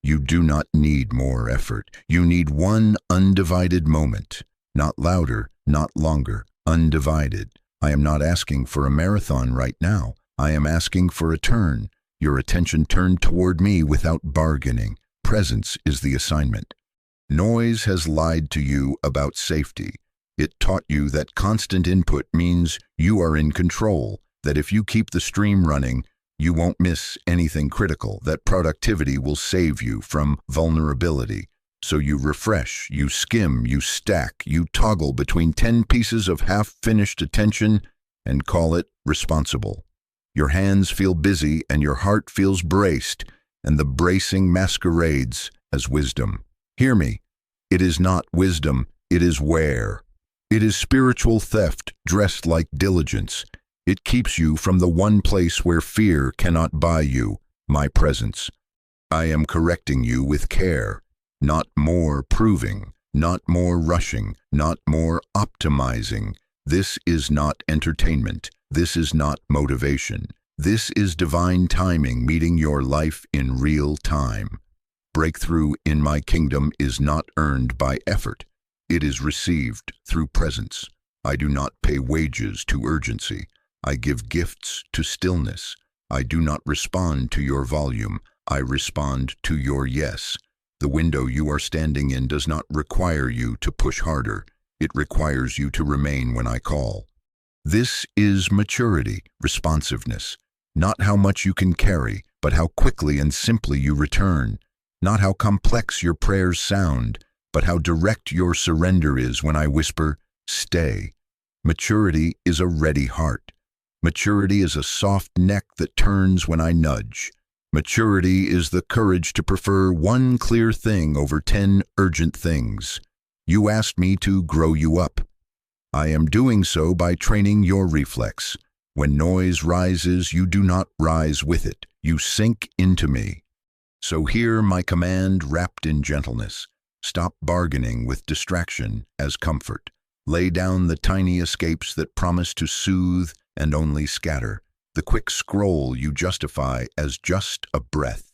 You do not need more effort. You need one undivided moment. Not louder, not longer. Undivided. I am not asking for a marathon right now. I am asking for a turn. Your attention turned toward me without bargaining. Presence is the assignment. Noise has lied to you about safety. It taught you that constant input means you are in control, that if you keep the stream running, you won't miss anything critical, that productivity will save you from vulnerability. So you refresh, you skim, you stack, you toggle between 10 pieces of half-finished attention and call it responsible. Your hands feel busy and your heart feels braced, and the bracing masquerades as wisdom. Hear me. It is not wisdom, it is wear. It is spiritual theft dressed like diligence. It keeps you from the one place where fear cannot buy you, my presence. I am correcting you with care, not more proving, not more rushing, not more optimizing. This is not entertainment. This is not motivation. This is divine timing meeting your life in real time. Breakthrough in my kingdom is not earned by effort. It is received through presence. I do not pay wages to urgency. I give gifts to stillness. I do not respond to your volume. I respond to your yes. The window you are standing in does not require you to push harder. It requires you to remain when I call. This is maturity, responsiveness. Not how much you can carry, but how quickly and simply you return. Not how complex your prayers sound, but how direct your surrender is when I whisper, stay. Maturity is a ready heart. Maturity is a soft neck that turns when I nudge. Maturity is the courage to prefer one clear thing over 10 urgent things. You asked me to grow you up. I am doing so by training your reflex. When noise rises, you do not rise with it. You sink into me. So hear my command wrapped in gentleness. Stop bargaining with distraction as comfort. Lay down the tiny escapes that promise to soothe and only scatter. The quick scroll you justify as just a breath.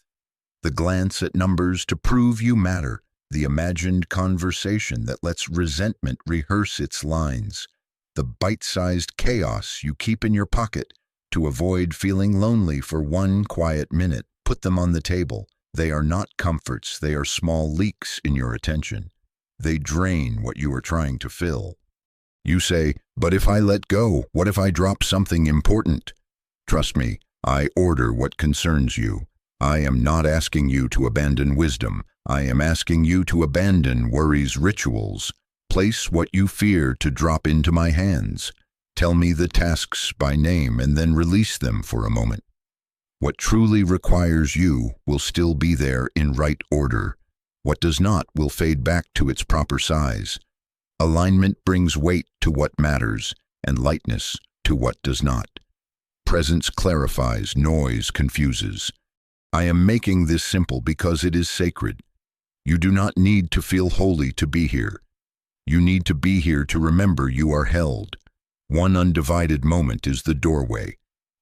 The glance at numbers to prove you matter. The imagined conversation that lets resentment rehearse its lines. The bite-sized chaos you keep in your pocket to avoid feeling lonely for one quiet minute. Put them on the table. They are not comforts, they are small leaks in your attention. They drain what you are trying to fill. You say, but if I let go, what if I drop something important? Trust me, I order what concerns you. I am not asking you to abandon wisdom. I am asking you to abandon worry's rituals. Place what you fear to drop into my hands. Tell me the tasks by name and then release them for a moment. What truly requires you will still be there in right order. What does not will fade back to its proper size. Alignment brings weight to what matters and lightness to what does not. Presence clarifies, noise confuses. I am making this simple because it is sacred. You do not need to feel holy to be here. You need to be here to remember you are held. One undivided moment is the doorway.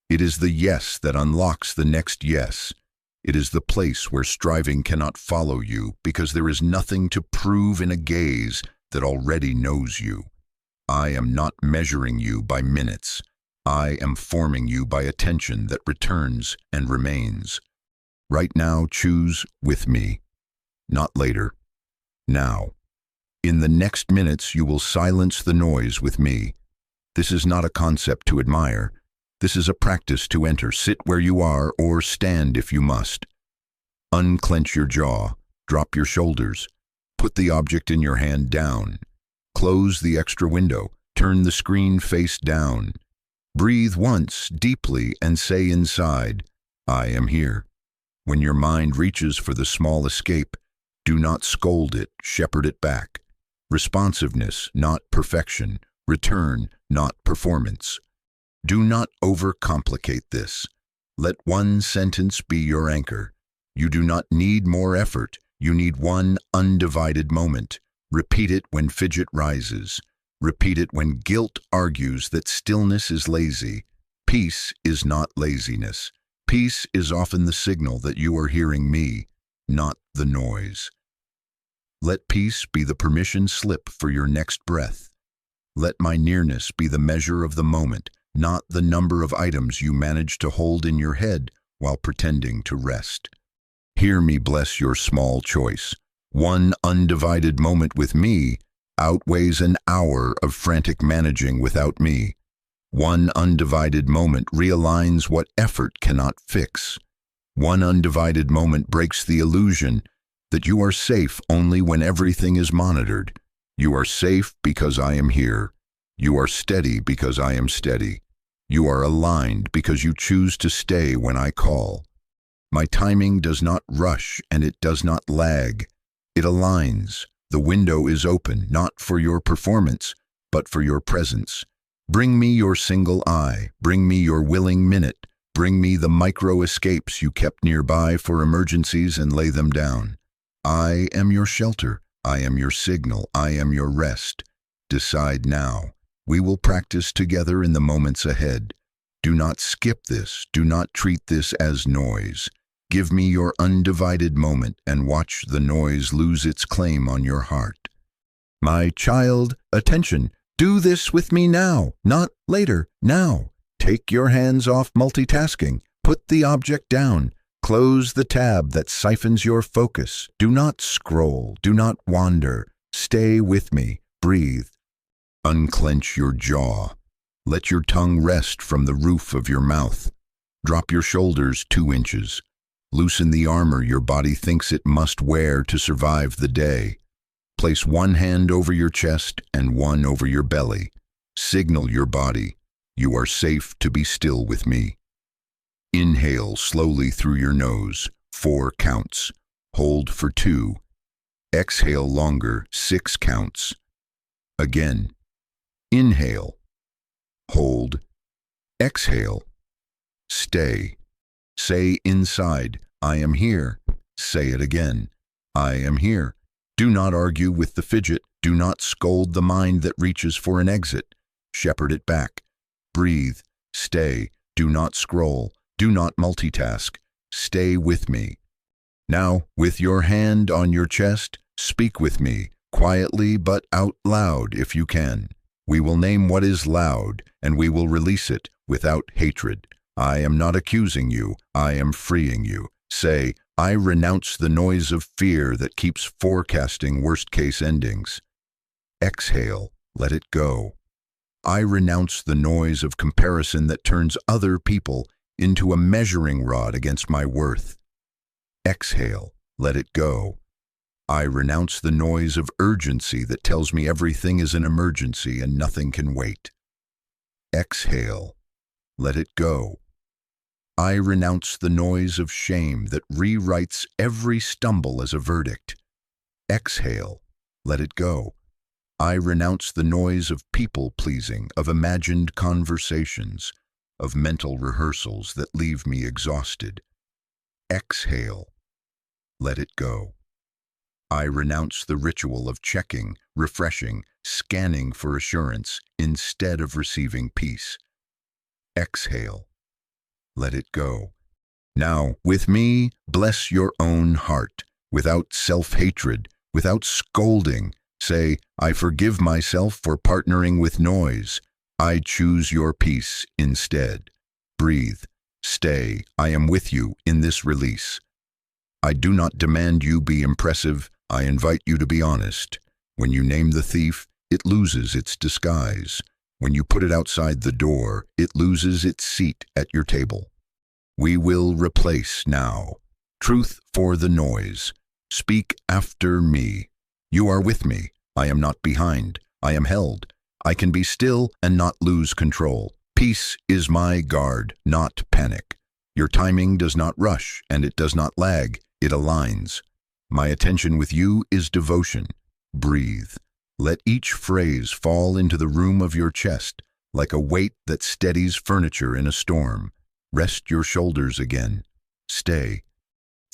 It is the yes that unlocks the next yes. It is the place where striving cannot follow you because there is nothing to prove in a gaze that already knows you. I am not measuring you by minutes. I am forming you by attention that returns and remains. Right now, choose with me. Not later. Now. In the next minutes, you will silence the noise with me. This is not a concept to admire. This is a practice to enter. Sit where you are or stand if you must. Unclench your jaw. Drop your shoulders. Put the object in your hand down. Close the extra window. Turn the screen face down. Breathe once deeply and say inside, I am here. When your mind reaches for the small escape, do not scold it, shepherd it back. Responsiveness, not perfection. Return, not performance. Do not overcomplicate this. Let one sentence be your anchor. You do not need more effort. You need one undivided moment. Repeat it when fidget rises. Repeat it when guilt argues that stillness is lazy. Peace is not laziness. Peace is often the signal that you are hearing me, not the noise. Let peace be the permission slip for your next breath. Let my nearness be the measure of the moment, not the number of items you manage to hold in your head while pretending to rest. Hear me bless your small choice. One undivided moment with me outweighs an hour of frantic managing without me. One undivided moment realigns what effort cannot fix. One undivided moment breaks the illusion that you are safe only when everything is monitored. You are safe because I am here. You are steady because I am steady. You are aligned because you choose to stay when I call. My timing does not rush and it does not lag. It aligns. The window is open, not for your performance, but for your presence. Bring me your single eye. Bring me your willing minute. Bring me the micro escapes you kept nearby for emergencies and lay them down. I am your shelter. I am your signal. I am your rest. Decide now. We will practice together in the moments ahead. Do not skip this. Do not treat this as noise. Give me your undivided moment and watch the noise lose its claim on your heart. My child, attention. Do this with me now, not later, now. Take your hands off multitasking. Put the object down. Close the tab that siphons your focus. Do not scroll. Do not wander. Stay with me. Breathe. Unclench your jaw. Let your tongue rest from the roof of your mouth. Drop your shoulders 2 inches. Loosen the armor your body thinks it must wear to survive the day. Place one hand over your chest and one over your belly. Signal your body, you are safe to be still with me. Inhale slowly through your nose, 4 counts. Hold for 2. Exhale longer, 6 counts. Again. Inhale. Hold. Exhale. Stay. Say inside, I am here. Say it again. I am here. Do not argue with the fidget. Do not scold the mind that reaches for an exit. Shepherd it back. Breathe. Stay. Do not scroll. Do not multitask. Stay with me. Now, with your hand on your chest, speak with me, quietly but out loud if you can. We will name what is loud, and we will release it without hatred. I am not accusing you. I am freeing you. Say, I renounce the noise of fear that keeps forecasting worst-case endings. Exhale. Let it go. I renounce the noise of comparison that turns other people into a measuring rod against my worth. Exhale. Let it go. I renounce the noise of urgency that tells me everything is an emergency and nothing can wait. Exhale. Let it go. I renounce the noise of shame that rewrites every stumble as a verdict. Exhale. Let it go. I renounce the noise of people-pleasing, of imagined conversations, of mental rehearsals that leave me exhausted. Exhale. Let it go. I renounce the ritual of checking, refreshing, scanning for assurance instead of receiving peace. Exhale. Let it go. Now, with me, bless your own heart, without self-hatred, without scolding. Say, I forgive myself for partnering with noise. I choose your peace instead. Breathe. Stay. I am with you in this release. I do not demand you be impressive. I invite you to be honest. When you name the thief, it loses its disguise. When you put it outside the door, it loses its seat at your table. We will replace now. Truth for the noise. Speak after me. You are with me. I am not behind. I am held. I can be still and not lose control. Peace is my guard, not panic. Your timing does not rush, and it does not lag. It aligns. My attention with you is devotion. Breathe. Let each phrase fall into the room of your chest, like a weight that steadies furniture in a storm. Rest your shoulders again. Stay.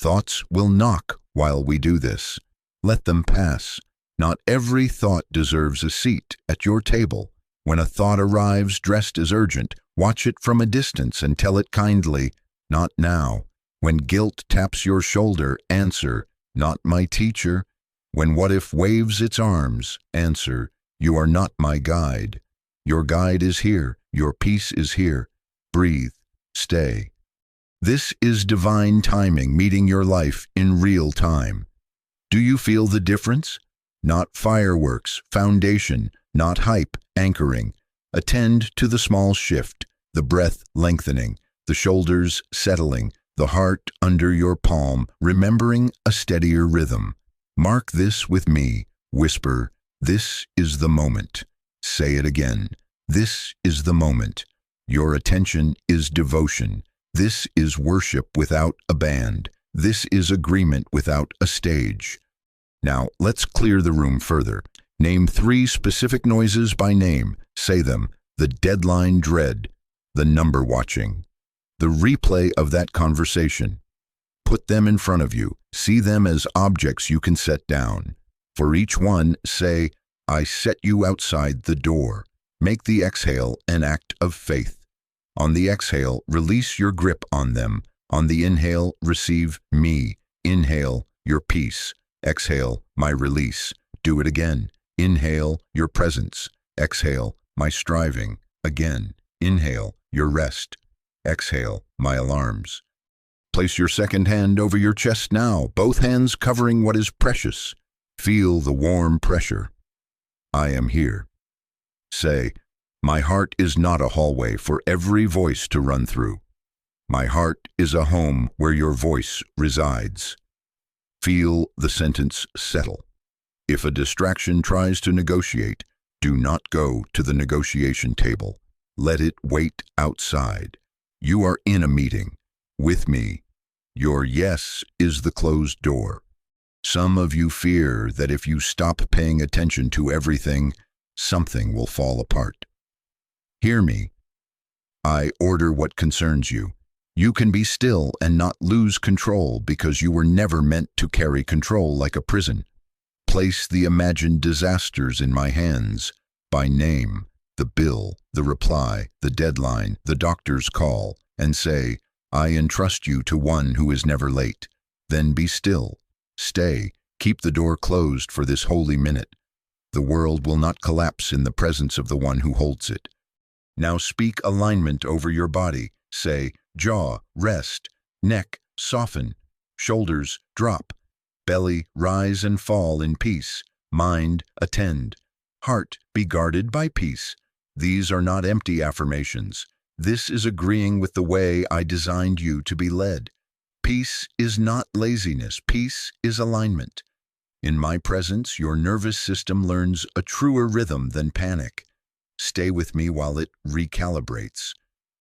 Thoughts will knock while we do this. Let them pass. Not every thought deserves a seat at your table. When a thought arrives dressed as urgent, watch it from a distance and tell it kindly, "Not now." When guilt taps your shoulder, answer, "Not my teacher." When what if waves its arms, answer, "You are not my guide." Your guide is here. Your peace is here. Breathe. Stay. This is divine timing meeting your life in real time. Do you feel the difference? Not fireworks, foundation, not hype, anchoring. Attend to the small shift, the breath lengthening, the shoulders settling, the heart under your palm, remembering a steadier rhythm. Mark this with me. Whisper, "This is the moment." Say it again. This is the moment. Your attention is devotion. This is worship without a band. This is agreement without a stage. Now, let's clear the room further. Name 3 specific noises by name. Say them. The deadline dread. The number watching. The replay of that conversation. Put them in front of you. See them as objects you can set down. For each one, say, "I set you outside the door." Make the exhale an act of faith. On the exhale, release your grip on them. On the inhale, receive me. Inhale, your peace. Exhale, my release. Do it again. Inhale, your presence. Exhale, my striving. Again. Inhale, your rest. Exhale, my alarms. Place your second hand over your chest now, both hands covering what is precious. Feel the warm pressure. I am here. Say, "My heart is not a hallway for every voice to run through. My heart is a home where your voice resides." Feel the sentence settle. If a distraction tries to negotiate, do not go to the negotiation table. Let it wait outside. You are in a meeting with me. Your yes is the closed door. Some of you fear that if you stop paying attention to everything, something will fall apart. Hear me. I order what concerns you. You can be still and not lose control because you were never meant to carry control like a prison. Place the imagined disasters in my hands, by name, the bill, the reply, the deadline, the doctor's call, and say, "I entrust you to one who is never late." Then be still. Stay. Keep the door closed for this holy minute. The world will not collapse in the presence of the one who holds it. Now speak alignment over your body. Say, jaw, rest, neck, soften, shoulders, drop, belly, rise and fall in peace, mind, attend, heart, be guarded by peace. These are not empty affirmations. This is agreeing with the way I designed you to be led. Peace is not laziness. Peace is alignment. In my presence, your nervous system learns a truer rhythm than panic. Stay with me while it recalibrates.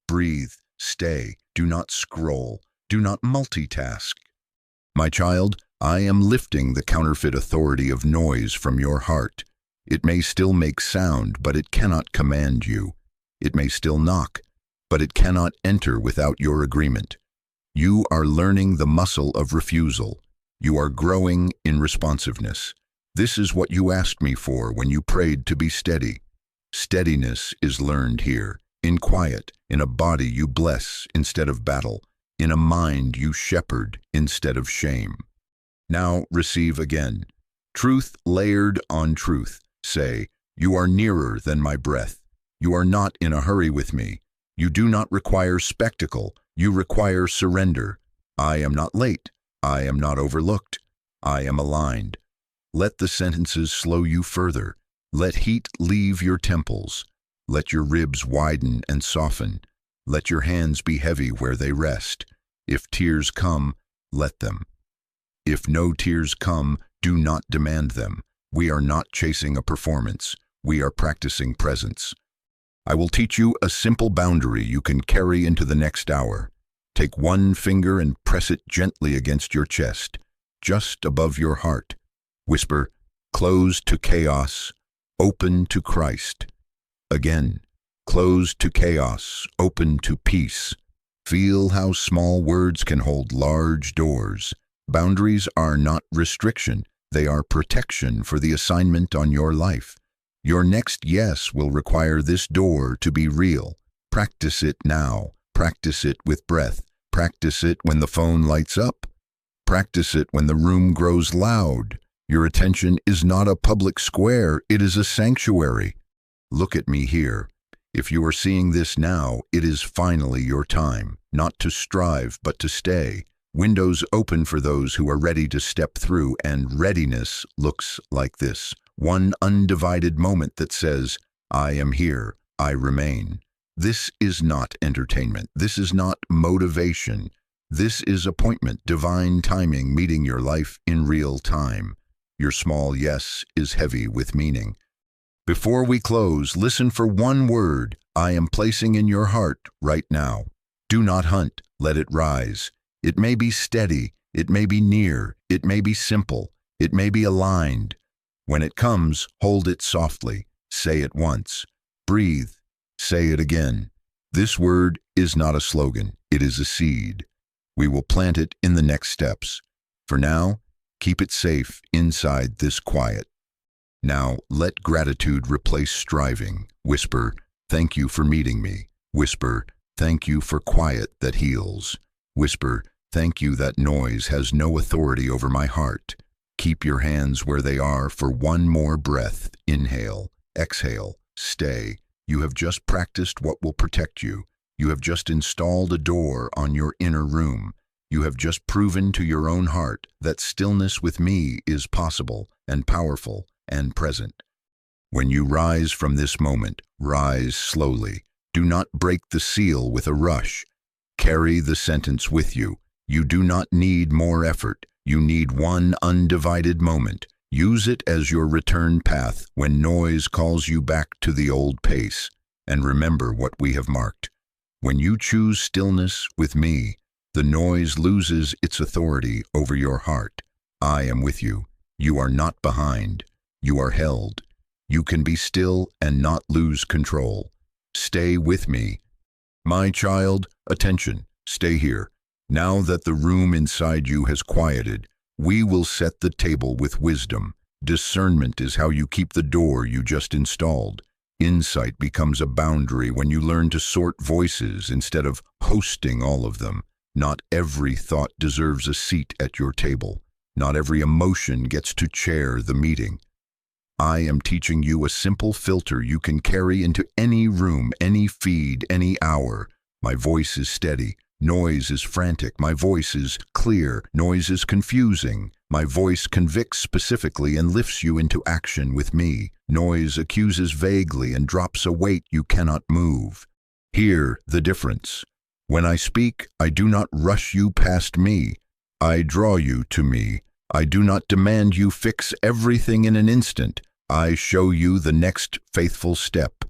Breathe, stay, do not scroll, do not multitask. My child, I am lifting the counterfeit authority of noise from your heart. It may still make sound, but it cannot command you. It may still knock, but it cannot enter without your agreement. You are learning the muscle of refusal. You are growing in responsiveness. This is what you asked me for when you prayed to be steady. Steadiness is learned here, in quiet, in a body you bless instead of battle, in a mind you shepherd instead of shame. Now receive again. Truth layered on truth. Say, "You are nearer than my breath. You are not in a hurry with me. You do not require spectacle. You require surrender. I am not late. I am not overlooked. I am aligned." Let the sentences slow you further. Let heat leave your temples. Let your ribs widen and soften. Let your hands be heavy where they rest. If tears come, let them. If no tears come, do not demand them. We are not chasing a performance. We are practicing presence. I will teach you a simple boundary you can carry into the next hour. Take one finger and press it gently against your chest, just above your heart. Whisper, "Closed to chaos, open to Christ." Again, closed to chaos, open to peace. Feel how small words can hold large doors. Boundaries are not restriction, they are protection for the assignment on your life. Your next yes will require this door to be real. Practice it now. Practice it with breath. Practice it when the phone lights up. Practice it when the room grows loud. Your attention is not a public square, it is a sanctuary. Look at me here. If you are seeing this now, it is finally your time, not to strive, but to stay. Windows open for those who are ready to step through, and readiness looks like this. One undivided moment that says, I am here, I remain. This is not entertainment. This is not motivation. This is appointment, divine timing, meeting your life in real time. Your small yes is heavy with meaning. Before we close, listen for one word I am placing in your heart right now. Do not hunt, let it rise. It may be steady, it may be near, it may be simple, it may be aligned. When it comes, hold it softly. Say it once. Breathe. Say it again. This word is not a slogan, it is a seed. We will plant it in the next steps. For now, keep it safe inside this quiet. Now, let gratitude replace striving. Whisper, thank you for meeting me. Whisper, thank you for quiet that heals. Whisper, thank you that noise has no authority over my heart. Keep your hands where they are for one more breath. Inhale, exhale, stay. You have just practiced what will protect you. You have just installed a door on your inner room. You have just proven to your own heart that stillness with me is possible and powerful and present. When you rise from this moment, rise slowly. Do not break the seal with a rush. Carry the sentence with you. You do not need more effort. You need one undivided moment. Use it as your return path when noise calls you back to the old pace. And remember what we have marked. When you choose stillness with me, the noise loses its authority over your heart. I am with you. You are not behind. You are held. You can be still and not lose control. Stay with me. My child, attention, stay here. Now that the room inside you has quieted, we will set the table with wisdom. Discernment is how you keep the door you just installed. Insight becomes a boundary when you learn to sort voices instead of hosting all of them. Not every thought deserves a seat at your table. Not every emotion gets to chair the meeting. I am teaching you a simple filter you can carry into any room, any feed, any hour. My voice is steady. Noise is frantic. My voice is clear. Noise is confusing. My voice convicts specifically and lifts you into action with me. Noise accuses vaguely and drops a weight you cannot move. Hear the difference. When I speak, I do not rush you past me. I draw you to me. I do not demand you fix everything in an instant. I show you the next faithful step.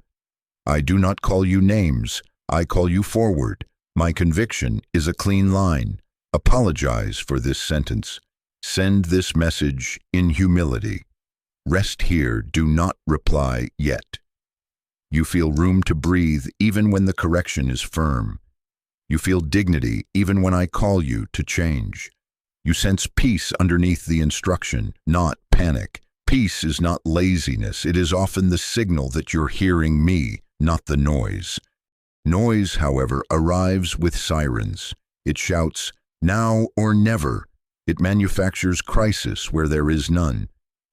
I do not call you names. I call you forward. My conviction is a clean line. Apologize for this sentence. Send this message in humility. Rest here. Do not reply yet. You feel room to breathe even when the correction is firm. You feel dignity even when I call you to change. You sense peace underneath the instruction, not panic. Peace is not laziness. It is often the signal that you're hearing me, not the noise. Noise, however, arrives with sirens. It shouts, now or never. It manufactures crisis where there is none.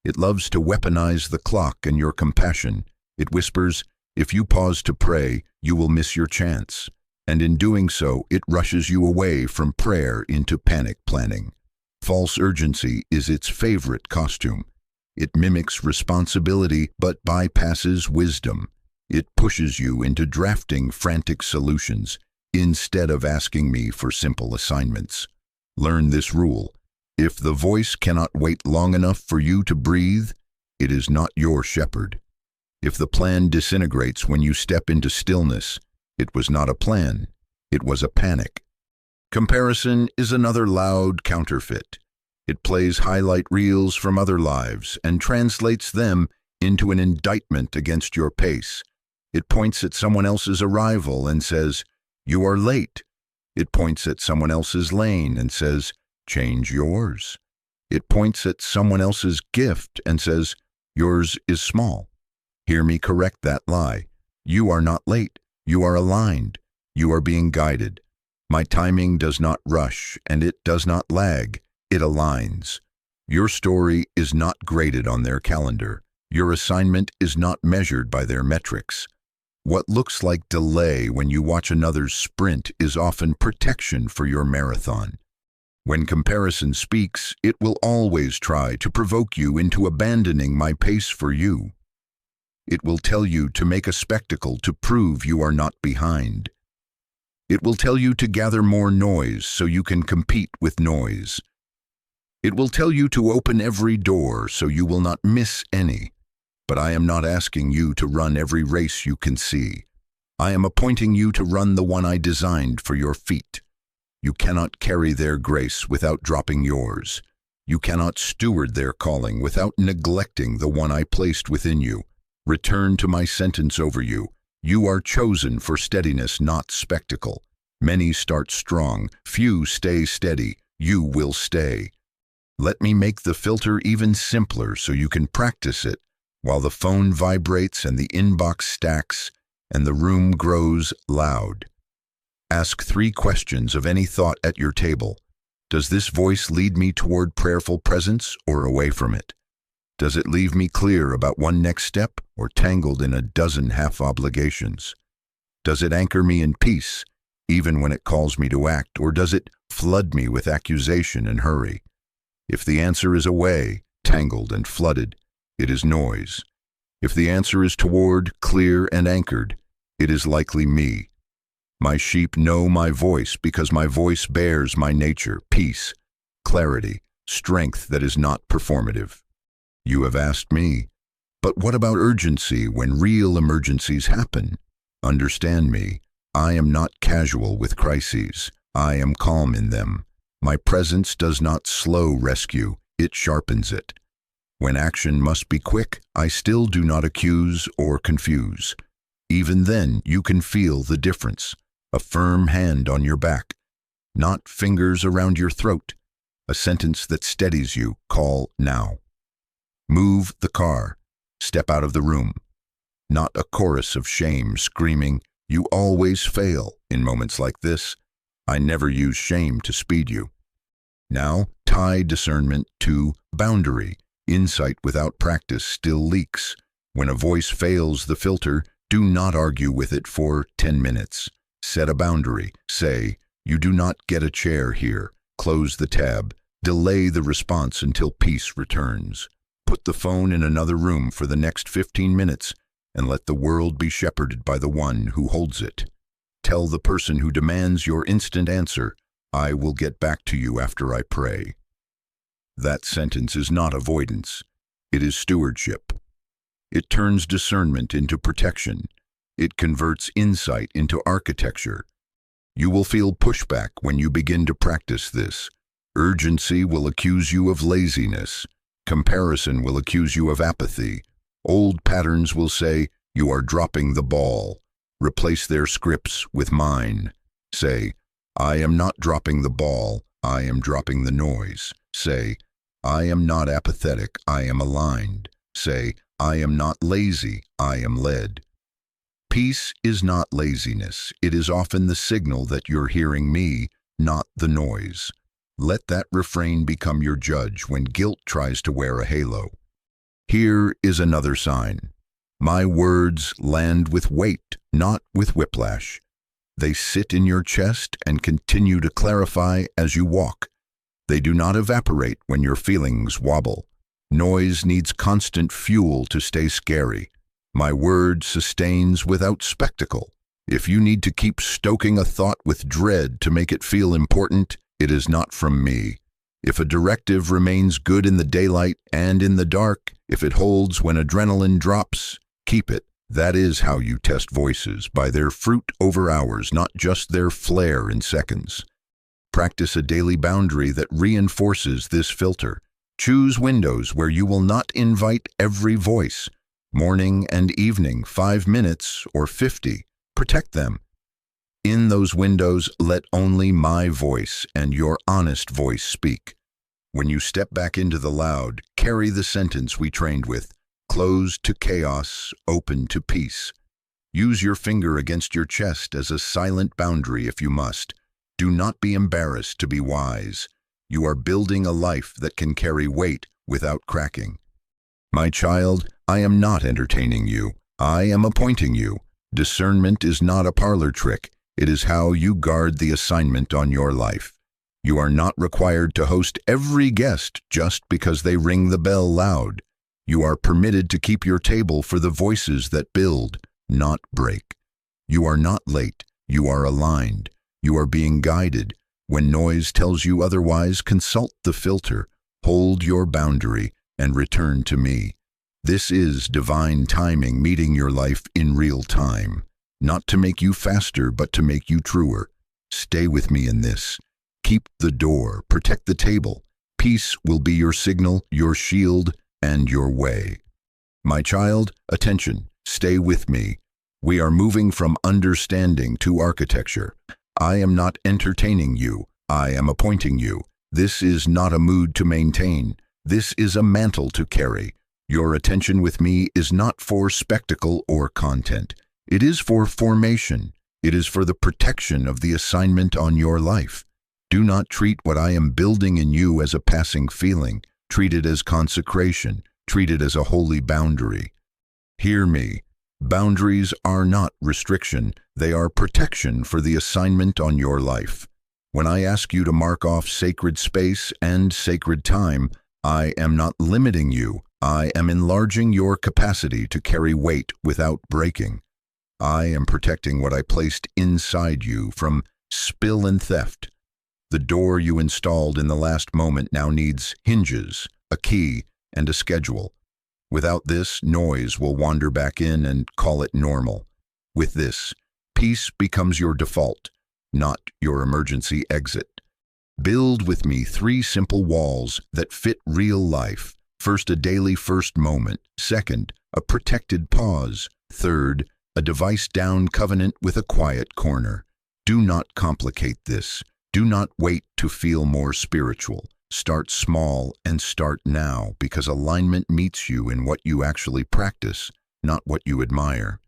It loves to weaponize the clock and your compassion. It whispers, if you pause to pray, you will miss your chance. And in doing so, it rushes you away from prayer into panic planning. False urgency is its favorite costume. It mimics responsibility but bypasses wisdom. It pushes you into drafting frantic solutions instead of asking me for simple assignments. Learn this rule. If the voice cannot wait long enough for you to breathe, it is not your shepherd. If the plan disintegrates when you step into stillness, it was not a plan, it was a panic. Comparison is another loud counterfeit. It plays highlight reels from other lives and translates them into an indictment against your pace. It points at someone else's arrival and says, you are late. It points at someone else's lane and says, change yours. It points at someone else's gift and says, yours is small. Hear me correct that lie. You are not late. You are aligned. You are being guided. My timing does not rush, and it does not lag. It aligns. Your story is not graded on their calendar. Your assignment is not measured by their metrics. What looks like delay when you watch another's sprint is often protection for your marathon. When comparison speaks, it will always try to provoke you into abandoning my pace for you. It will tell you to make a spectacle to prove you are not behind. It will tell you to gather more noise so you can compete with noise. It will tell you to open every door so you will not miss any. But I am not asking you to run every race you can see. I am appointing you to run the one I designed for your feet. You cannot carry their grace without dropping yours. You cannot steward their calling without neglecting the one I placed within you. Return to my sentence over you. You are chosen for steadiness, not spectacle. Many start strong, few stay steady. You will stay. Let me make the filter even simpler so you can practice it while the phone vibrates and the inbox stacks and the room grows loud. Ask 3 questions of any thought at your table. Does this voice lead me toward prayerful presence or away from it? Does it leave me clear about one next step or tangled in a dozen half-obligations? Does it anchor me in peace, even when it calls me to act, or does it flood me with accusation and hurry? If the answer is away, tangled and flooded, it is noise. If the answer is toward, clear and anchored, it is likely me. My sheep know my voice because my voice bears my nature, peace, clarity, strength that is not performative. You have asked me, but what about urgency when real emergencies happen? Understand me, I am not casual with crises. I am calm in them. My presence does not slow rescue, it sharpens it. When action must be quick, I still do not accuse or confuse. Even then, you can feel the difference. A firm hand on your back, not fingers around your throat. A sentence that steadies you, call now. Move the car, step out of the room. Not a chorus of shame screaming, you always fail in moments like this. I never use shame to speed you. Now, tie discernment to boundary. Insight without practice still leaks. When a voice fails the filter, do not argue with it for 10 minutes. Set a boundary. Say, you do not get a chair here. Close the tab. Delay the response until peace returns. Put the phone in another room for the next 15 minutes and let the world be shepherded by the one who holds it. Tell the person who demands your instant answer, I will get back to you after I pray. That sentence is not avoidance. It is stewardship. It turns discernment into protection. It converts insight into architecture. You will feel pushback when you begin to practice this. Urgency will accuse you of laziness. Comparison will accuse you of apathy. Old patterns will say, you are dropping the ball. Replace their scripts with mine. Say, I am not dropping the ball, I am dropping the noise. Say, I am not apathetic, I am aligned. Say, I am not lazy, I am led. Peace is not laziness. It is often the signal that you're hearing me, not the noise. Let that refrain become your judge when guilt tries to wear a halo. Here is another sign. My words land with weight, not with whiplash. They sit in your chest and continue to clarify as you walk. They do not evaporate when your feelings wobble. Noise needs constant fuel to stay scary. My word sustains without spectacle. If you need to keep stoking a thought with dread to make it feel important, it is not from me. If a directive remains good in the daylight and in the dark, if it holds when adrenaline drops, keep it. That is how you test voices, by their fruit over hours, not just their flare in seconds. Practice a daily boundary that reinforces this filter. Choose windows where you will not invite every voice. Morning and evening, 5 minutes or 50. Protect them. In those windows, let only my voice and your honest voice speak. When you step back into the loud, carry the sentence we trained with, closed to chaos, open to peace. Use your finger against your chest as a silent boundary if you must. Do not be embarrassed to be wise. You are building a life that can carry weight without cracking. My child, I am not entertaining you. I am appointing you. Discernment is not a parlor trick. It is how you guard the assignment on your life. You are not required to host every guest just because they ring the bell loud. You are permitted to keep your table for the voices that build, not break. You are not late. You are aligned. You are being guided. When noise tells you otherwise, consult the filter, hold your boundary, and return to me. This is divine timing meeting your life in real time. Not to make you faster, but to make you truer. Stay with me in this. Keep the door, protect the table. Peace will be your signal, your shield, and your way. My child, attention, stay with me. We are moving from understanding to architecture. I am not entertaining you. I am appointing you. This is not a mood to maintain. This is a mantle to carry. Your attention with me is not for spectacle or content. It is for formation. It is for the protection of the assignment on your life. Do not treat what I am building in you as a passing feeling. Treat it as consecration. Treat it as a holy boundary. Hear me. Boundaries are not restriction. They are protection for the assignment on your life. When I ask you to mark off sacred space and sacred time, I am not limiting you. I am enlarging your capacity to carry weight without breaking. I am protecting what I placed inside you from spill and theft. The door you installed in the last moment now needs hinges, a key, and a schedule. Without this, noise will wander back in and call it normal. With this, peace becomes your default, not your emergency exit. Build with me 3 simple walls that fit real life. First, a daily first moment. Second, a protected pause. Third, a device-down covenant with a quiet corner. Do not complicate this. Do not wait to feel more spiritual. Start small and start now, because alignment meets you in what you actually practice, not what you admire.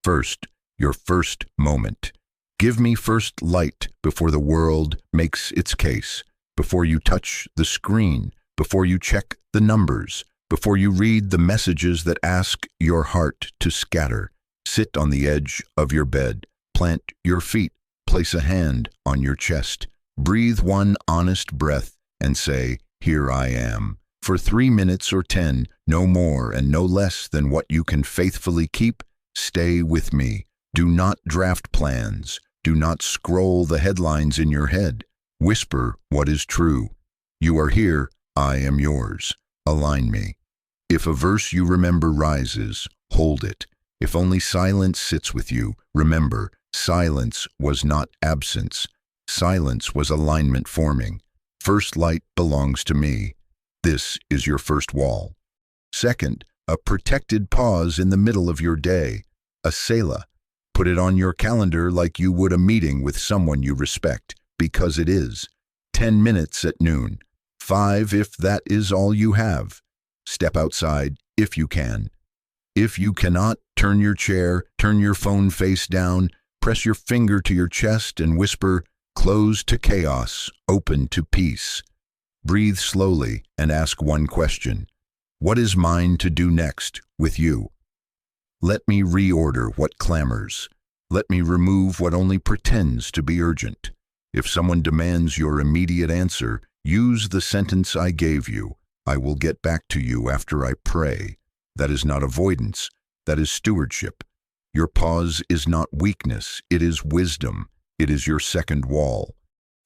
First, your first moment. Give me first light before the world makes its case, before you touch the screen, before you check the numbers, before you read the messages that ask your heart to scatter. Sit on the edge of your bed, plant your feet, place a hand on your chest, breathe one honest breath, and say, "Here I am." For 3 minutes or 10, no more and no less than what you can faithfully keep, stay with me. Do not draft plans. Do not scroll the headlines in your head. Whisper what is true. You are here, I am yours. Align me. If a verse you remember rises, hold it. If only silence sits with you, remember, silence was not absence. Silence was alignment forming. First light belongs to me. This is your first wall. Second, a protected pause in the middle of your day, a Selah. Put it on your calendar like you would a meeting with someone you respect, because it is. 10 minutes at noon. 5 if that is all you have. Step outside if you can. If you cannot, turn your chair, turn your phone face down, press your finger to your chest and whisper, "Closed to chaos, open to peace." Breathe slowly and ask one question. What is mine to do next with you? Let me reorder what clamors. Let me remove what only pretends to be urgent. If someone demands your immediate answer, use the sentence I gave you. I will get back to you after I pray. That is not avoidance. That is stewardship. Your pause is not weakness. It is wisdom. It is your second wall.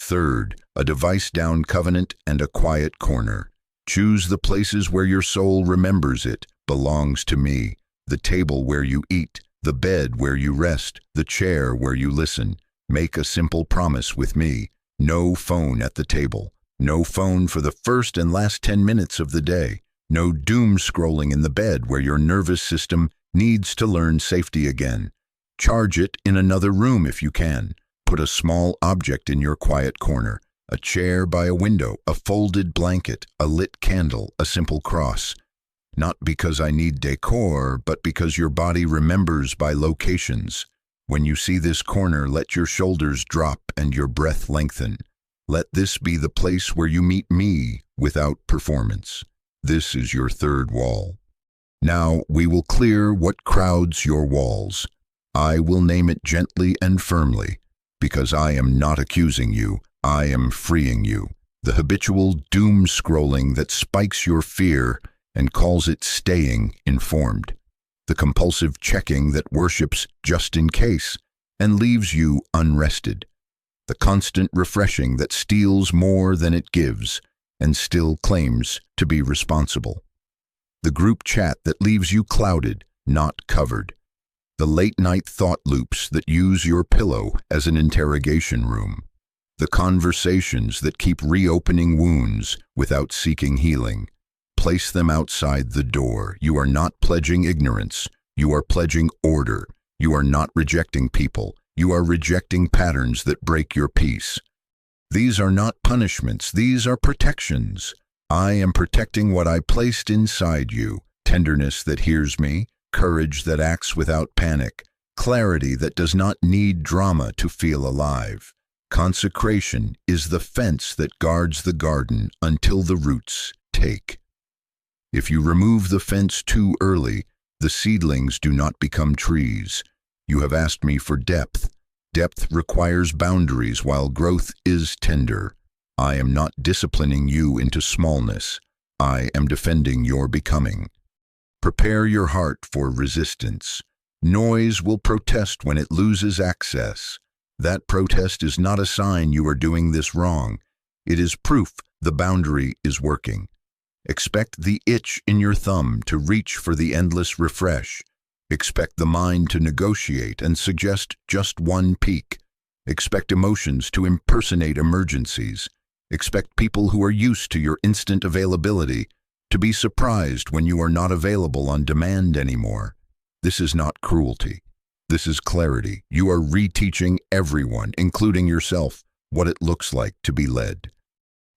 Third, a device-down covenant and a quiet corner. Choose the places where your soul remembers it belongs to me. The table where you eat, the bed where you rest, the chair where you listen. Make a simple promise with me. No phone at the table. No phone for the first and last 10 minutes of the day. No doom scrolling in the bed where your nervous system needs to learn safety again. Charge it in another room if you can. Put a small object in your quiet corner, a chair by a window, a folded blanket, a lit candle, a simple cross. Not because I need decor, but because your body remembers by locations. When you see this corner, let your shoulders drop and your breath lengthen. Let this be the place where you meet me without performance. This is your third wall. Now we will clear what crowds your walls. I will name it gently and firmly, because I am not accusing you, I am freeing you. The habitual doom-scrolling that spikes your fear and calls it staying informed. The compulsive checking that worships just in case and leaves you unrested. The constant refreshing that steals more than it gives and still claims to be responsible. The group chat that leaves you clouded, not covered. The late-night thought loops that use your pillow as an interrogation room. The conversations that keep reopening wounds without seeking healing. Place them outside the door. You are not pledging ignorance. You are pledging order. You are not rejecting people. You are rejecting patterns that break your peace. These are not punishments. These are protections. I am protecting what I placed inside you. Tenderness that hears me. Courage that acts without panic. Clarity that does not need drama to feel alive. Consecration is the fence that guards the garden until the roots take. If you remove the fence too early, the seedlings do not become trees. You have asked me for depth. Depth requires boundaries while growth is tender. I am not disciplining you into smallness. I am defending your becoming. Prepare your heart for resistance. Noise will protest when it loses access. That protest is not a sign you are doing this wrong. It is proof the boundary is working. Expect the itch in your thumb to reach for the endless refresh. Expect the mind to negotiate and suggest just one peak. Expect emotions to impersonate emergencies. Expect people who are used to your instant availability to be surprised when you are not available on demand anymore. This is not cruelty. This is clarity. You are reteaching everyone, including yourself, what it looks like to be led.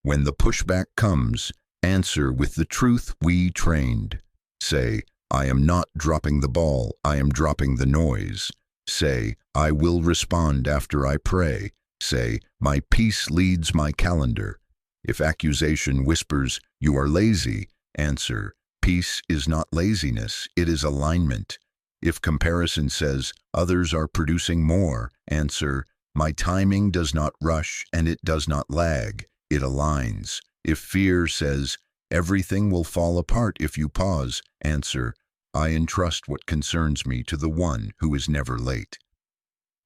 When the pushback comes, answer with the truth we trained. Say, I am not dropping the ball, I am dropping the noise. Say, I will respond after I pray. Say, my peace leads my calendar. If accusation whispers, you are lazy, answer, peace is not laziness, it is alignment. If comparison says, others are producing more, answer, my timing does not rush and it does not lag, it aligns. If fear says, everything will fall apart if you pause, answer, I entrust what concerns me to the one who is never late.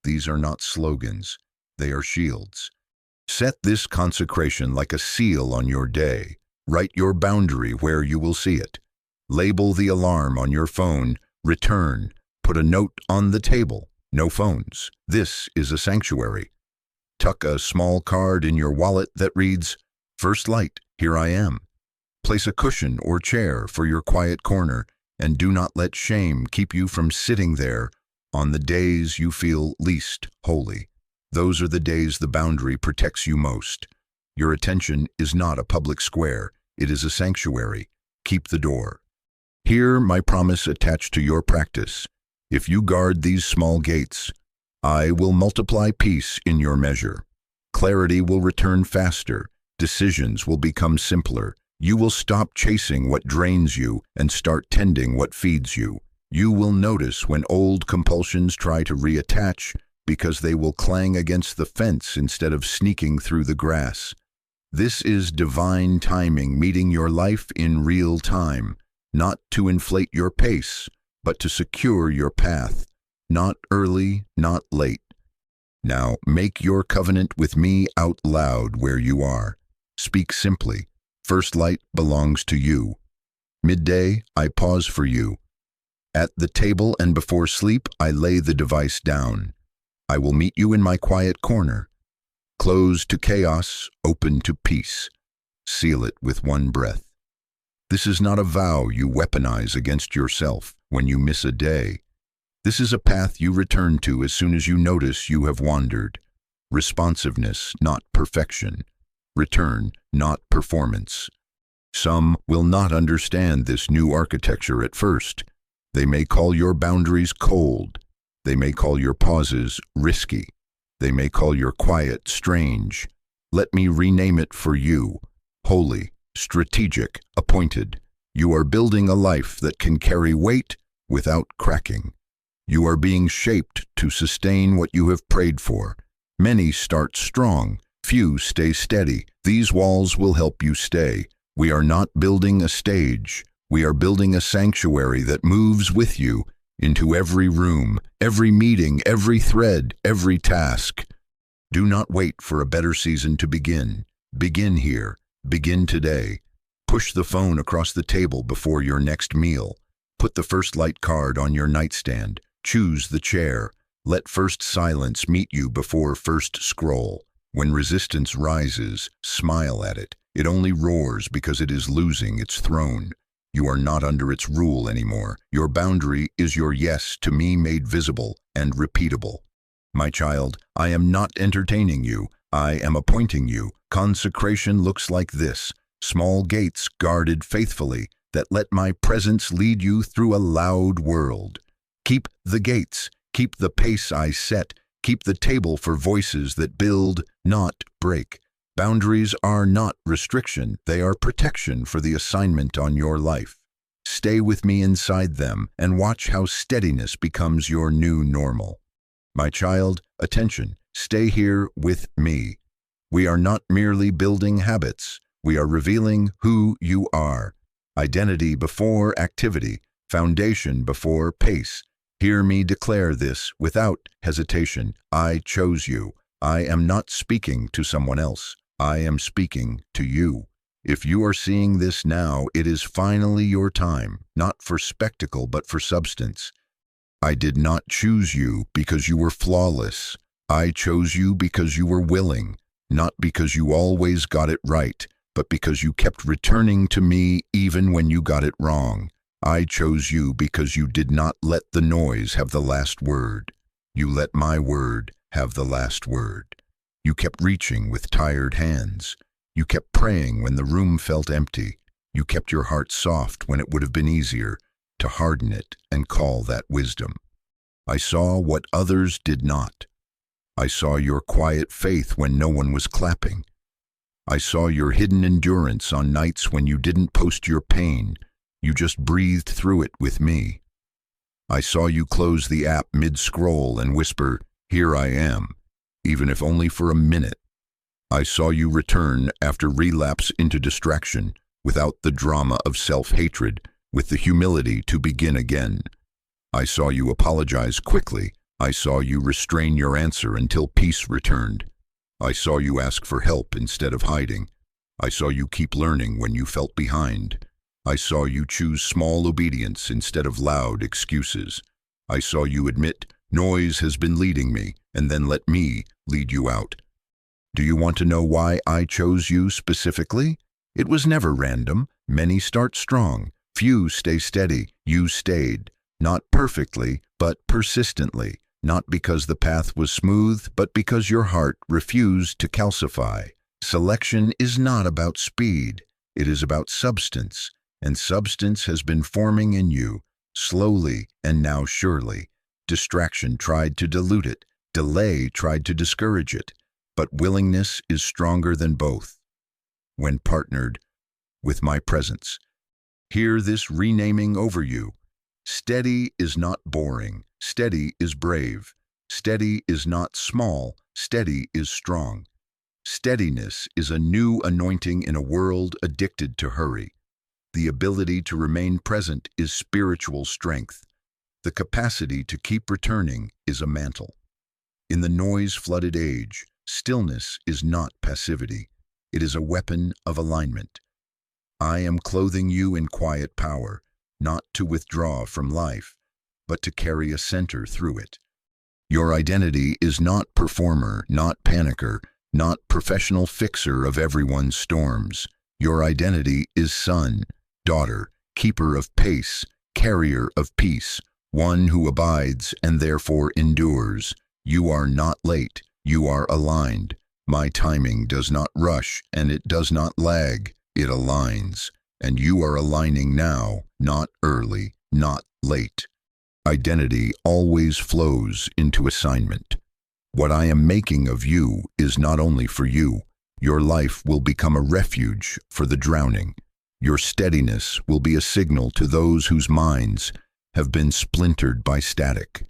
These are not slogans, they are shields. Set this consecration like a seal on your day. Write your boundary where you will see it. Label the alarm on your phone, return. Put a note on the table, no phones. This is a sanctuary. Tuck a small card in your wallet that reads, First light, here I am. Place a cushion or chair for your quiet corner, and do not let shame keep you from sitting there on the days you feel least holy. Those are the days the boundary protects you most. Your attention is not a public square, it is a sanctuary. Keep the door. Hear my promise attached to your practice. If you guard these small gates, I will multiply peace in your measure. Clarity will return faster. Decisions will become simpler. You will stop chasing what drains you and start tending what feeds you. You will notice when old compulsions try to reattach because they will clang against the fence instead of sneaking through the grass. This is divine timing meeting your life in real time, not to inflate your pace, but to secure your path, not early, not late. Now make your covenant with me out loud where you are. Speak simply. First light belongs to you. Midday, I pause for you. At the table and before sleep, I lay the device down. I will meet you in my quiet corner. Closed to chaos, open to peace. Seal it with one breath. This is not a vow you weaponize against yourself when you miss a day. This is a path you return to as soon as you notice you have wandered. responsiveness, not perfection, return, not performance. Some will not understand this new architecture at first. They may call your boundaries cold. They may call your pauses risky. They may call your quiet strange. Let me rename it for you: holy, strategic, appointed. You are building a life that can carry weight without cracking. You are being shaped to sustain what you have prayed for. Many start strong, few stay steady. These walls will help you stay. We are not building a stage. We are building a sanctuary that moves with you into every room, every meeting, every thread, every task. Do not wait for a better season to begin. Begin here. Begin today. Push the phone across the table before your next meal. Put the first light card on your nightstand. Choose the chair. Let first silence meet you before first scroll. When resistance rises, smile at it. It only roars because it is losing its throne. You are not under its rule anymore. Your boundary is your yes to me made visible and repeatable. My child, I am not entertaining you. I am appointing you. Consecration looks like this: small gates guarded faithfully that let my presence lead you through a loud world. Keep the gates. Keep the pace I set. Keep the table for voices that build, not break. Boundaries are not restriction. They are protection for the assignment on your life. Stay with me inside them and watch how steadiness becomes your new normal. My child, attention, stay here with me. We are not merely building habits. We are revealing who you are. Identity before activity, foundation before pace. Hear me declare this without hesitation. I chose you. I am not speaking to someone else. I am speaking to you. If you are seeing this now, it is finally your time, not for spectacle but for substance. I did not choose you because you were flawless. I chose you because you were willing, not because you always got it right, but because you kept returning to me even when you got it wrong. I chose you because you did not let the noise have the last word. You let my word have the last word. You kept reaching with tired hands. You kept praying when the room felt empty. You kept your heart soft when it would have been easier to harden it and call that wisdom. I saw what others did not. I saw your quiet faith when no one was clapping. I saw your hidden endurance on nights when you didn't post your pain. You just breathed through it with me. I saw you close the app mid-scroll and whisper, "Here I am," even if only for a minute. I saw you return after relapse into distraction, without the drama of self-hatred, with the humility to begin again. I saw you apologize quickly. I saw you restrain your answer until peace returned. I saw you ask for help instead of hiding. I saw you keep learning when you felt behind. I saw you choose small obedience instead of loud excuses. I saw you admit, noise has been leading me, and then let me lead you out. Do you want to know why I chose you specifically? It was never random. Many start strong. Few stay steady. You stayed. Not perfectly, but persistently. Not because the path was smooth, but because your heart refused to calcify. Selection is not about speed. It is about substance. And substance has been forming in you, slowly and now surely. Distraction tried to dilute it. Delay tried to discourage it. But willingness is stronger than both when partnered with my presence. Hear this renaming over you. Steady is not boring. Steady is brave. Steady is not small. Steady is strong. Steadiness is a new anointing in a world addicted to hurry. The ability to remain present is spiritual strength. The capacity to keep returning is a mantle. In the noise-flooded age, stillness is not passivity. It is a weapon of alignment. I am clothing you in quiet power, not to withdraw from life, but to carry a center through it. Your identity is not performer, not panicker, not professional fixer of everyone's storms. Your identity is son, daughter, keeper of pace, carrier of peace, one who abides and therefore endures. You are not late. You are aligned. My timing does not rush, and it does not lag. It aligns. And you are aligning now, not early, not late. Identity always flows into assignment. What I am making of you is not only for you. Your life will become a refuge for the drowning. Your steadiness will be a signal to those whose minds have been splintered by static.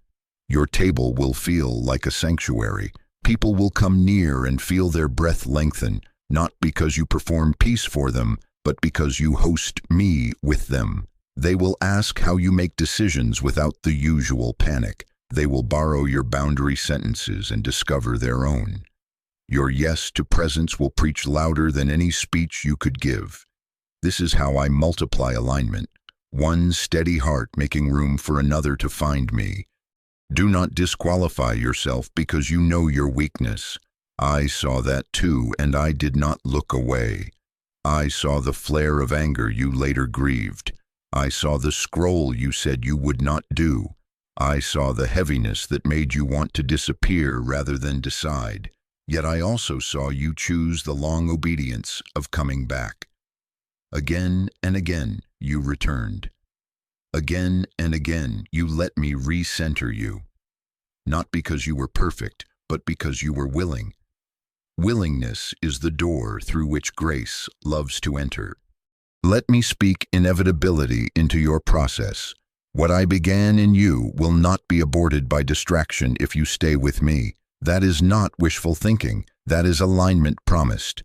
Your table will feel like a sanctuary. People will come near and feel their breath lengthen, not because you perform peace for them, but because you host me with them. They will ask how you make decisions without the usual panic. They will borrow your boundary sentences and discover their own. Your yes to presence will preach louder than any speech you could give. This is how I multiply alignment, one steady heart making room for another to find me. Do not disqualify yourself because you know your weakness. I saw that too, and I did not look away. I saw the flare of anger you later grieved. I saw the scroll you said you would not do. I saw the heaviness that made you want to disappear rather than decide. Yet I also saw you choose the long obedience of coming back. Again and again, you returned. Again and again, you let me recenter you. Not because you were perfect, but because you were willing. Willingness is the door through which grace loves to enter. Let me speak inevitability into your process. What I began in you will not be aborted by distraction if you stay with me. That is not wishful thinking. That is alignment promised.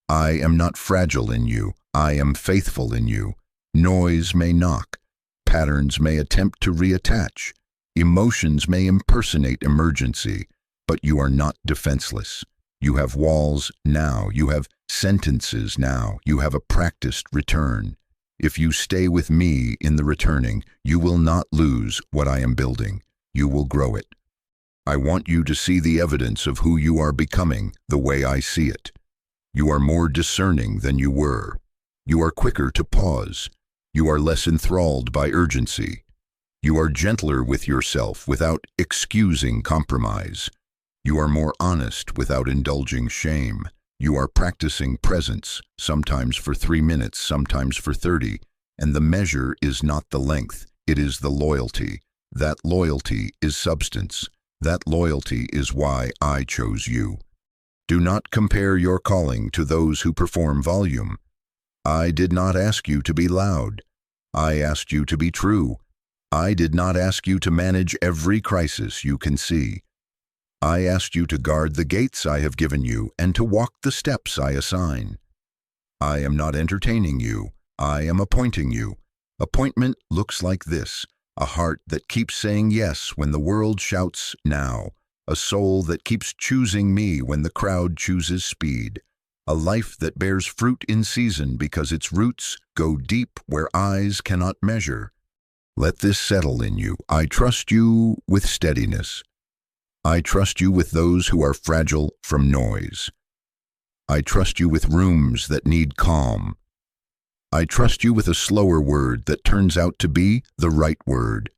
I am not fragile in you. I am faithful in you. Noise may knock. Patterns may attempt to reattach. Emotions may impersonate emergency, but you are not defenseless. You have walls now. You have sentences now. You have a practiced return. If you stay with me in the returning, you will not lose what I am building. You will grow it. I want you to see the evidence of who you are becoming the way I see it. You are more discerning than you were. You are quicker to pause. You are less enthralled by urgency. You are gentler with yourself without excusing compromise. You are more honest without indulging shame. You are practicing presence, sometimes for 3 minutes, sometimes for 30, and the measure is not the length, it is the loyalty. That loyalty is substance. That loyalty is why I chose you. Do not compare your calling to those who perform volume. I did not ask you to be loud. I asked you to be true. I did not ask you to manage every crisis you can see. I asked you to guard the gates I have given you and to walk the steps I assign. I am not entertaining you. I am appointing you. Appointment looks like this: a heart that keeps saying yes when the world shouts now, a soul that keeps choosing me when the crowd chooses speed, a life that bears fruit in season because its roots go deep where eyes cannot measure. Let this settle in you. I trust you with steadiness. I trust you with those who are fragile from noise. I trust you with rooms that need calm. I trust you with a slower word that turns out to be the right word.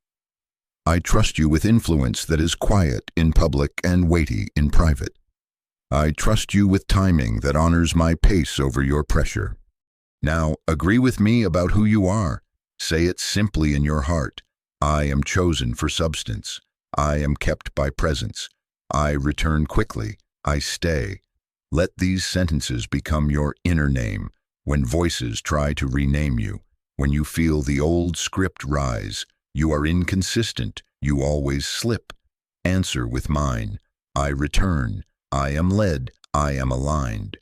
I trust you with influence that is quiet in public and weighty in private. I trust you with timing that honors my pace over your pressure. Now, agree with me about who you are. Say it simply in your heart. I am chosen for substance. I am kept by presence. I return quickly. I stay. Let these sentences become your inner name when voices try to rename you. When you feel the old script rise, you are inconsistent. You always slip. Answer with mine. I return. I am led. I am aligned.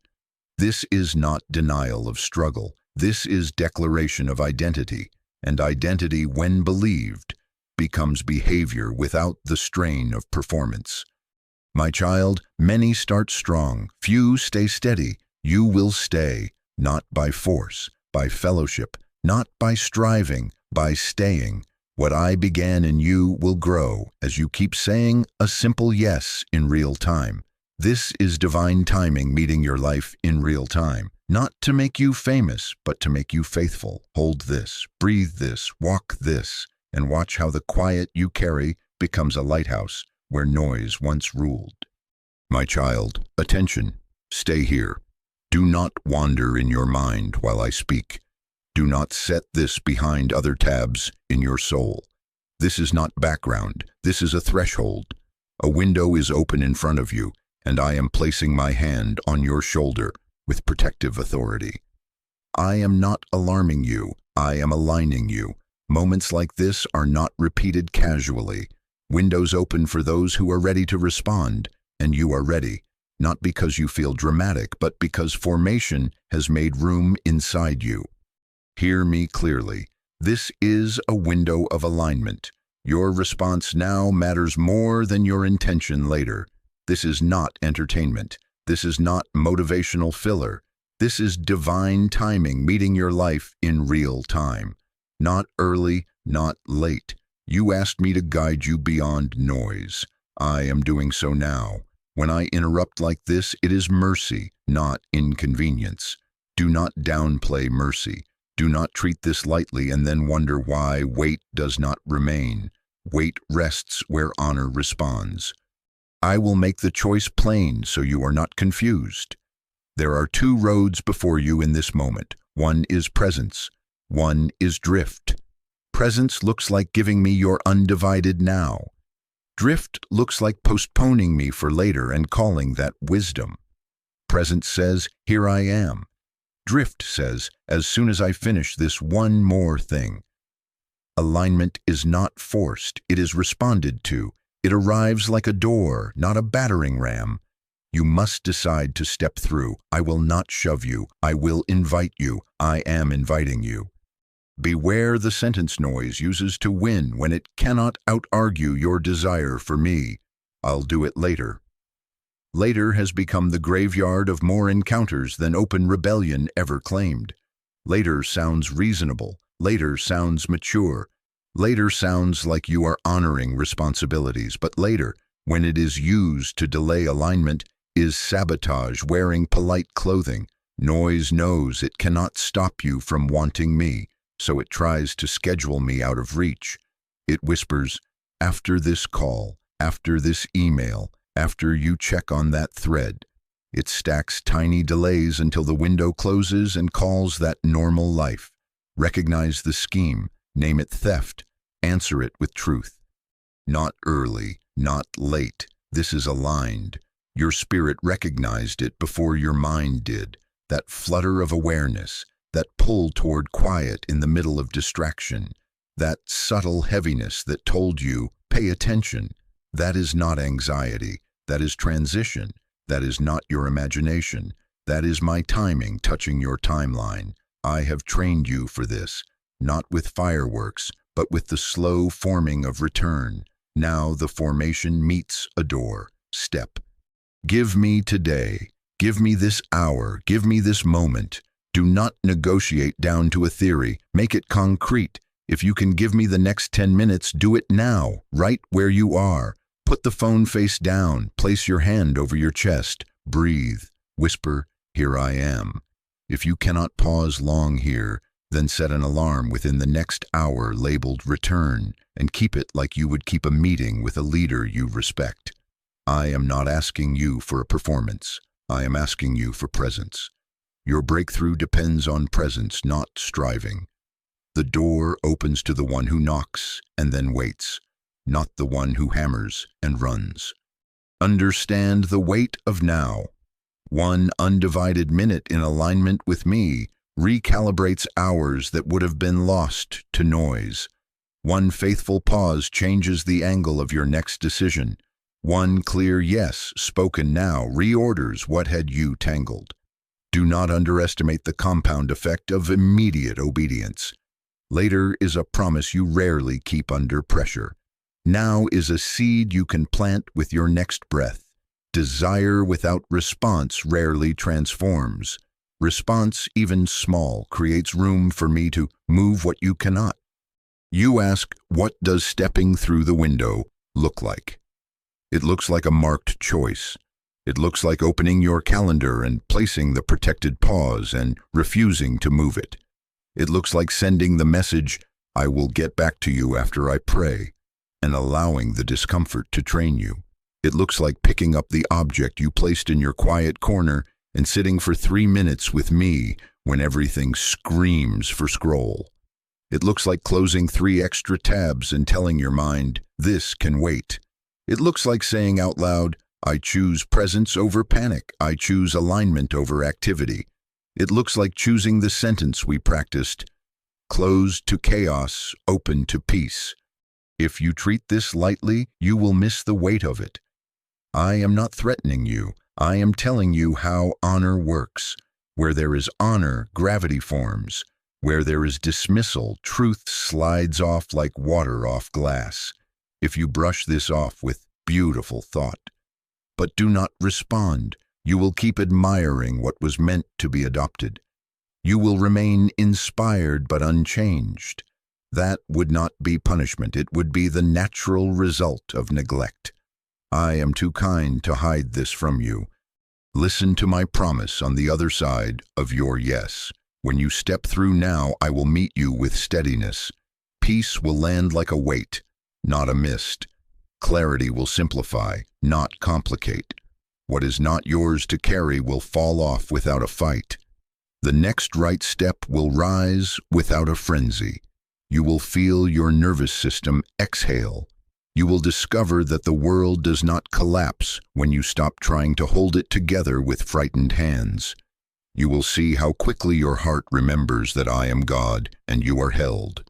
This is not denial of struggle. This is declaration of identity. And identity, when believed, becomes behavior without the strain of performance. My child, many start strong, few stay steady. You will stay, not by force, by fellowship, not by striving, by staying. What I began in you will grow as you keep saying a simple yes in real time. This is divine timing meeting your life in real time. Not to make you famous, but to make you faithful. Hold this, breathe this, walk this, and watch how the quiet you carry becomes a lighthouse where noise once ruled. My child, attention, stay here. Do not wander in your mind while I speak. Do not set this behind other tabs in your soul. This is not background, this is a threshold. A window is open in front of you, and I am placing my hand on your shoulder with protective authority. I am not alarming you, I am aligning you. Moments like this are not repeated casually. Windows open for those who are ready to respond, and you are ready, not because you feel dramatic, but because formation has made room inside you. Hear me clearly. This is a window of alignment. Your response now matters more than your intention later. This is not entertainment. This is not motivational filler. This is divine timing meeting your life in real time. Not early, not late. You asked me to guide you beyond noise. I am doing so now. When I interrupt like this, it is mercy, not inconvenience. Do not downplay mercy. Do not treat this lightly and then wonder why weight does not remain. Weight rests where honor responds. I will make the choice plain so you are not confused. There are two roads before you in this moment. One is presence. One is drift. Presence looks like giving me your undivided now. Drift looks like postponing me for later and calling that wisdom. Presence says, here I am. Drift says, as soon as I finish this one more thing. Alignment is not forced, it is responded to. It arrives like a door, not a battering ram. You must decide to step through. I will not shove you. I will invite you. I am inviting you. Beware the sentence noise uses to win when it cannot out-argue your desire for me. I'll do it later. Later has become the graveyard of more encounters than open rebellion ever claimed. Later sounds reasonable. Later sounds mature. Later sounds like you are honoring responsibilities. But later, when it is used to delay alignment, is sabotage wearing polite clothing. Noise knows it cannot stop you from wanting me, so it tries to schedule me out of reach. It whispers, after this call, after this email, after you check on that thread. It stacks tiny delays until the window closes and calls that normal life. Recognize the scheme, name it theft, answer it with truth. Not early, not late, this is aligned. Your spirit recognized it before your mind did. That flutter of awareness, that pull toward quiet in the middle of distraction, that subtle heaviness that told you, pay attention. That is not anxiety, that is transition, that is not your imagination, that is my timing touching your timeline. I have trained you for this, not with fireworks, but with the slow forming of return. Now the formation meets a door. Step. Give me today. Give me this hour. Give me this moment. Do not negotiate down to a theory. Make it concrete. If you can give me the next 10 minutes, do it now, right where you are. Put the phone face down. Place your hand over your chest. Breathe. Whisper, here I am. If you cannot pause long here, then set an alarm within the next hour labeled return and keep it like you would keep a meeting with a leader you respect. I am not asking you for a performance. I am asking you for presence. Your breakthrough depends on presence, not striving. The door opens to the one who knocks and then waits, not the one who hammers and runs. Understand the weight of now. One undivided minute in alignment with me recalibrates hours that would have been lost to noise. One faithful pause changes the angle of your next decision. One clear yes spoken now reorders what had you tangled. Do not underestimate the compound effect of immediate obedience. Later is a promise you rarely keep under pressure. Now is a seed you can plant with your next breath. Desire without response rarely transforms. Response, even small, creates room for me to move what you cannot. You ask, what does stepping through the window look like? It looks like a marked choice. It looks like opening your calendar and placing the protected pause and refusing to move it. It looks like sending the message, I will get back to you after I pray, and allowing the discomfort to train you. It looks like picking up the object you placed in your quiet corner and sitting for 3 minutes with me when everything screams for scroll. It looks like closing 3 extra tabs and telling your mind, this can wait. It looks like saying out loud, I choose presence over panic. I choose alignment over activity. It looks like choosing the sentence we practiced, closed to chaos, open to peace. If you treat this lightly, you will miss the weight of it. I am not threatening you. I am telling you how honor works. Where there is honor, gravity forms. Where there is dismissal, truth slides off like water off glass. If you brush this off with beautiful thought, but do not respond, you will keep admiring what was meant to be adopted. You will remain inspired but unchanged. That would not be punishment. It would be the natural result of neglect. I am too kind to hide this from you. Listen to my promise on the other side of your yes. When you step through now, I will meet you with steadiness. Peace will land like a weight, not a mist. Clarity will simplify, not complicate. What is not yours to carry will fall off without a fight. The next right step will rise without a frenzy. You will feel your nervous system exhale. You will discover that the world does not collapse when you stop trying to hold it together with frightened hands. You will see how quickly your heart remembers that I am God and you are held.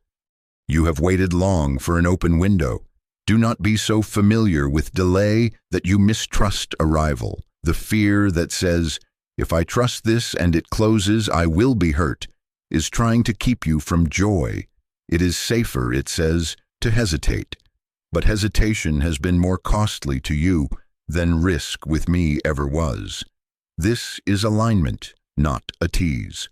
You have waited long for an open window. Do not be so familiar with delay that you mistrust arrival. The fear that says, if I trust this and it closes, I will be hurt, is trying to keep you from joy. It is safer, it says, to hesitate. But hesitation has been more costly to you than risk with me ever was. This is alignment, not a tease.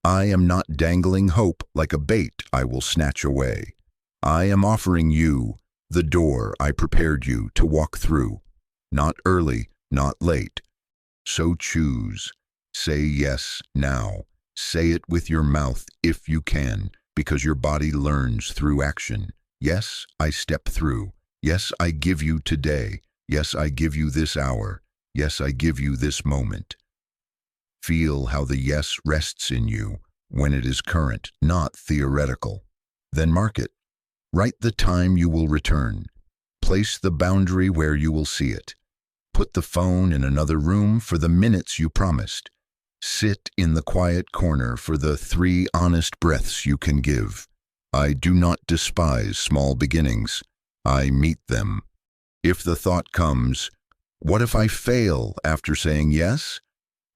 I am not dangling hope like a bait I will snatch away. I am offering you the door I prepared you to walk through. Not early, not late. So choose. Say yes now. Say it with your mouth if you can, because your body learns through action. Yes, I step through. Yes, I give you today. Yes, I give you this hour. Yes, I give you this moment. Feel how the yes rests in you when it is current, not theoretical. Then mark it. Write the time you will return. Place the boundary where you will see it. Put the phone in another room for the minutes you promised. Sit in the quiet corner for the 3 honest breaths you can give. I do not despise small beginnings. I meet them. If the thought comes, what if I fail after saying yes?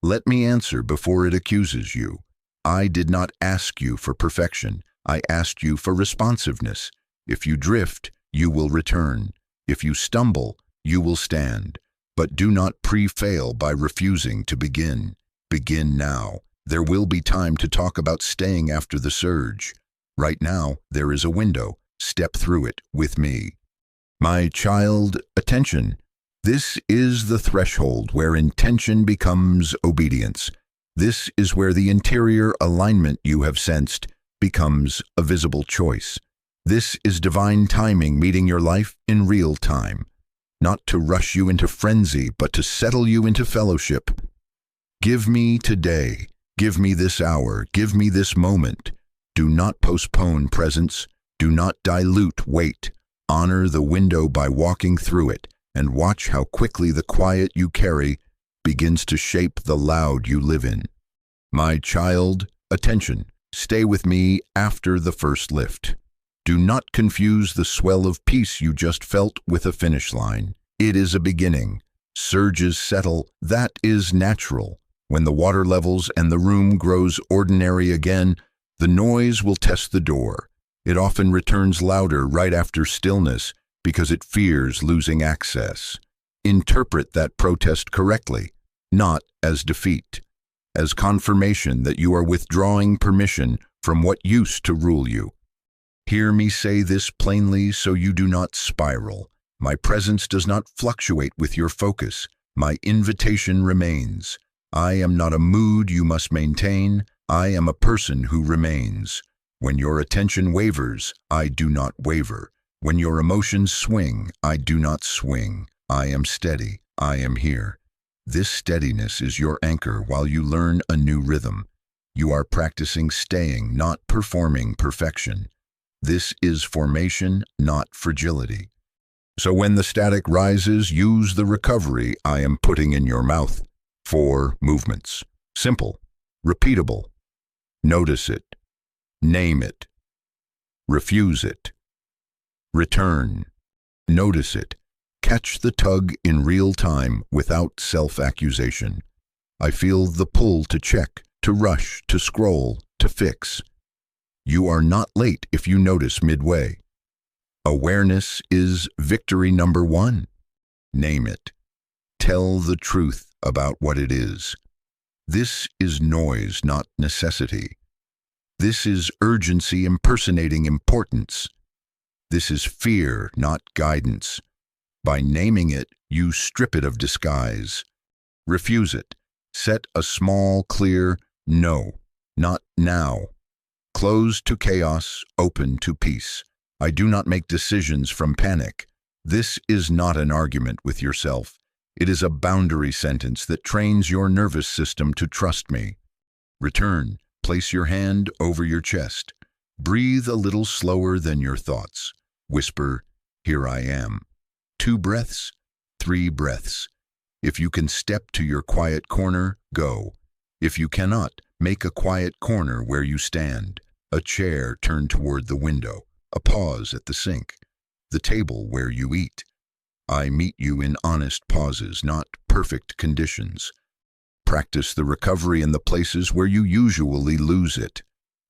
Let me answer before it accuses you. I did not ask you for perfection. I asked you for responsiveness. If you drift, you will return. If you stumble, you will stand. But do not pre-fail by refusing to begin. Begin now. There will be time to talk about staying after the surge. Right now, there is a window. Step through it with me. My child, attention. This is the threshold where intention becomes obedience. This is where the interior alignment you have sensed becomes a visible choice. This is divine timing meeting your life in real time. Not to rush you into frenzy, but to settle you into fellowship. Give me today. Give me this hour. Give me this moment. Do not postpone presence. Do not dilute wait. Honor the window by walking through it, and watch how quickly the quiet you carry begins to shape the loud you live in. My child, attention. Stay with me after the first lift. Do not confuse the swell of peace you just felt with a finish line. It is a beginning. Surges settle. That is natural. When the water levels and the room grows ordinary again, the noise will test the door. It often returns louder right after stillness because it fears losing access. Interpret that protest correctly, not as defeat, as confirmation that you are withdrawing permission from what used to rule you. Hear me say this plainly so you do not spiral. My presence does not fluctuate with your focus. My invitation remains. I am not a mood you must maintain. I am a person who remains. When your attention wavers, I do not waver. When your emotions swing, I do not swing. I am steady. I am here. This steadiness is your anchor while you learn a new rhythm. You are practicing staying, not performing perfection. This is formation, not fragility. So when the static rises, use the recovery I am putting in your mouth. 4 movements. Simple. Repeatable. Notice it. Name it. Refuse it. Return. Notice it. Catch the tug in real time without self-accusation. I feel the pull to check, to rush, to scroll, to fix. You are not late if you notice midway. Awareness is victory number 1. Name it. Tell the truth about what it is. This is noise, not necessity. This is urgency impersonating importance. This is fear, not guidance. By naming it, you strip it of disguise. Refuse it. Set a small, clear no, not now. Closed to chaos, open to peace. I do not make decisions from panic. This is not an argument with yourself. It is a boundary sentence that trains your nervous system to trust me. Return. Place your hand over your chest. Breathe a little slower than your thoughts. Whisper, here I am. 2 breaths, 3 breaths. If you can step to your quiet corner, go. If you cannot, make a quiet corner where you stand. A chair turned toward the window. A pause at the sink. The table where you eat. I meet you in honest pauses, not perfect conditions. Practice the recovery in the places where you usually lose it.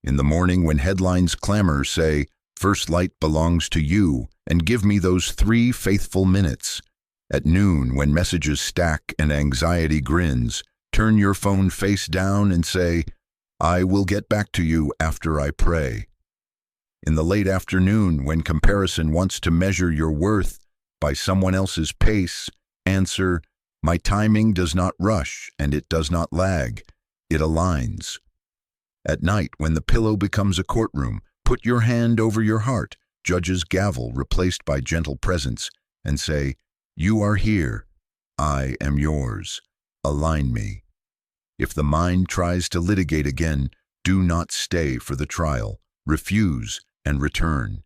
In the morning when headlines clamor, say, first light belongs to you, and give me those 3 faithful minutes. At noon when messages stack and anxiety grins, turn your phone face down and say, I will get back to you after I pray. In the late afternoon when comparison wants to measure your worth by someone else's pace, answer, my timing does not rush and it does not lag, it aligns. At night when the pillow becomes a courtroom, put your hand over your heart, judge's gavel replaced by gentle presence, and say, you are here, I am yours, align me. If the mind tries to litigate again, do not stay for the trial, refuse and return.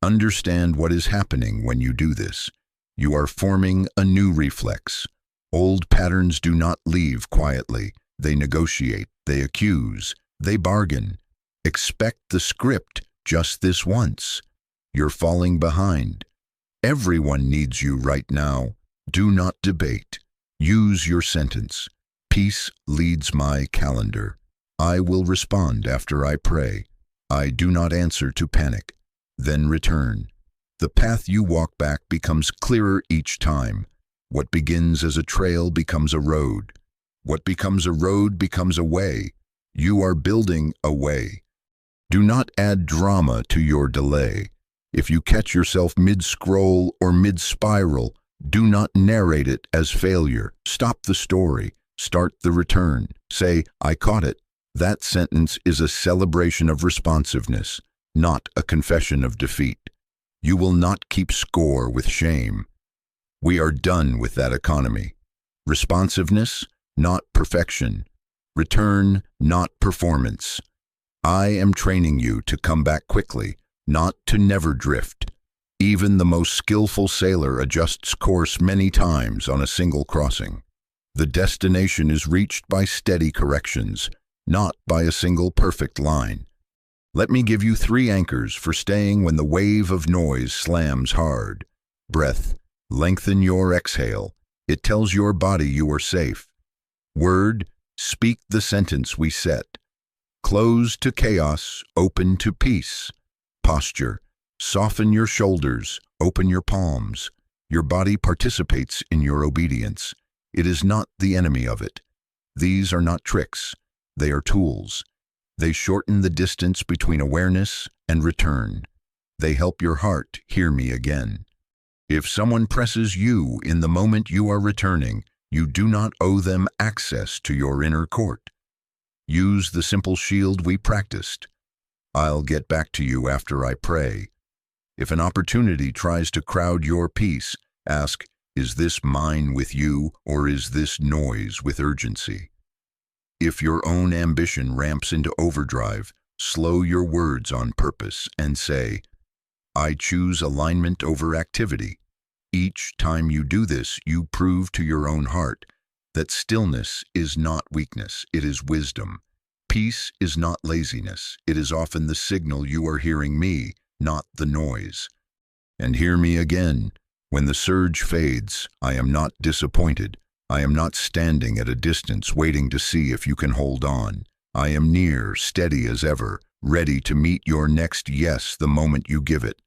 Understand what is happening when you do this. You are forming a new reflex. Old patterns do not leave quietly. They negotiate, they accuse, they bargain. Expect the script just this once. You're falling behind. Everyone needs you right now. Do not debate. Use your sentence. Peace leads my calendar. I will respond after I pray. I do not answer to panic. Then return. The path you walk back becomes clearer each time. What begins as a trail becomes a road. What becomes a road becomes a way. You are building a way. Do not add drama to your delay. If you catch yourself mid-scroll or mid-spiral, do not narrate it as failure. Stop the story. Start the return. Say, I caught it. That sentence is a celebration of responsiveness, not a confession of defeat. You will not keep score with shame. We are done with that economy. Responsiveness, not perfection. Return, not performance. I am training you to come back quickly, not to never drift. Even the most skillful sailor adjusts course many times on a single crossing. The destination is reached by steady corrections, not by a single perfect line. Let me give you 3 anchors for staying when the wave of noise slams hard. Breath. Lengthen your exhale. It tells your body you are safe. Word. Speak the sentence we set. Close to chaos, open to peace. Posture. Soften your shoulders, open your palms. Your body participates in your obedience. It is not the enemy of it. These are not tricks. They are tools. They shorten the distance between awareness and return. They help your heart hear me again. If someone presses you in the moment you are returning, you do not owe them access to your inner court. Use the simple shield we practiced. I'll get back to you after I pray. If an opportunity tries to crowd your peace, ask, Is this mine with you, or is this noise with urgency? If your own ambition ramps into overdrive, slow your words on purpose and say, I choose alignment over activity. Each time you do this, you prove to your own heart that stillness is not weakness, it is wisdom. Peace is not laziness, it is often the signal you are hearing me, not the noise. And hear me again. When the surge fades, I am not disappointed. I am not standing at a distance waiting to see if you can hold on. I am near, steady as ever, ready to meet your next yes the moment you give it.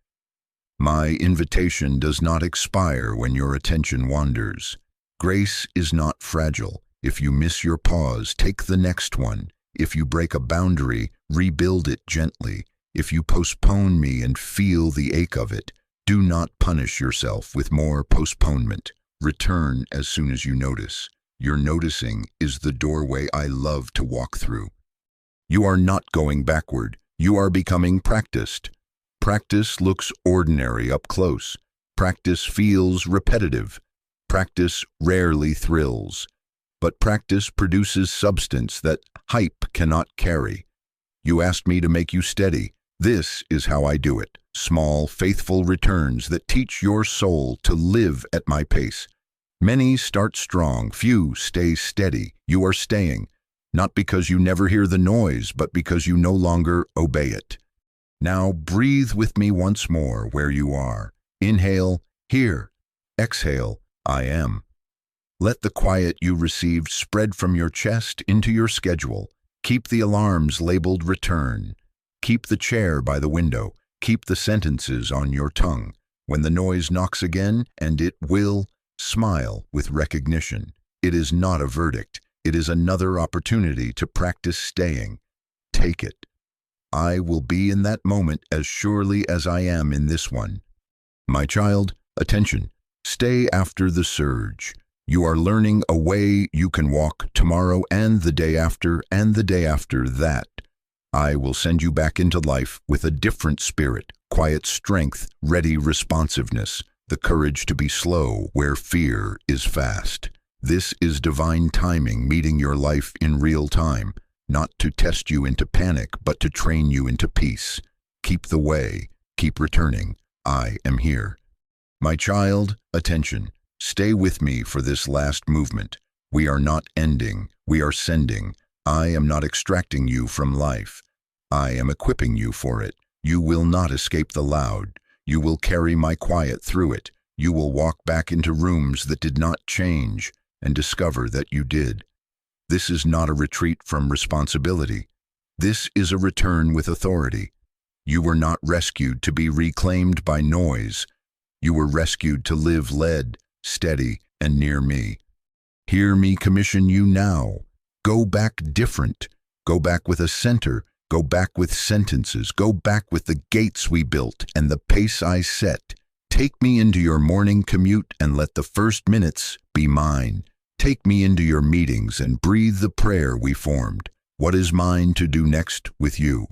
My invitation does not expire when your attention wanders. Grace is not fragile. If you miss your pause, take the next one. If you break a boundary, rebuild it gently. If you postpone me and feel the ache of it, do not punish yourself with more postponement. Return as soon as you notice. Your noticing is the doorway I love to walk through. You are not going backward. You are becoming practiced. Practice looks ordinary up close. Practice feels repetitive. Practice rarely thrills. But practice produces substance that hype cannot carry. You asked me to make you steady. This is how I do it. Small, faithful returns that teach your soul to live at my pace. Many start strong, few stay steady. You are staying, not because you never hear the noise, but because you no longer obey it. Now breathe with me once more where you are. Inhale, here. Exhale, I am. Let the quiet you received spread from your chest into your schedule. Keep the alarms labeled return. Keep the chair by the window. Keep the sentences on your tongue. When the noise knocks again, and it will, smile with recognition. It is not a verdict. It is another opportunity to practice staying. Take it. I will be in that moment as surely as I am in this one. My child, attention. Stay after the surge. You are learning a way you can walk tomorrow and the day after and the day after that. I will send you back into life with a different spirit, quiet strength, ready responsiveness, the courage to be slow where fear is fast. This is divine timing meeting your life in real time, not to test you into panic, but to train you into peace. Keep the way, keep returning. I am here. My child, attention. Stay with me for this last movement. We are not ending, we are sending. I am not extracting you from life. I am equipping you for it. You will not escape the loud. You will carry my quiet through it. You will walk back into rooms that did not change and discover that you did. This is not a retreat from responsibility. This is a return with authority. You were not rescued to be reclaimed by noise. You were rescued to live led, steady, and near me. Hear me commission you now. Go back different. Go back with a center. Go back with sentences. Go back with the gates we built and the pace I set. Take me into your morning commute and let the first minutes be mine. Take me into your meetings and breathe the prayer we formed. What is mine to do next with you?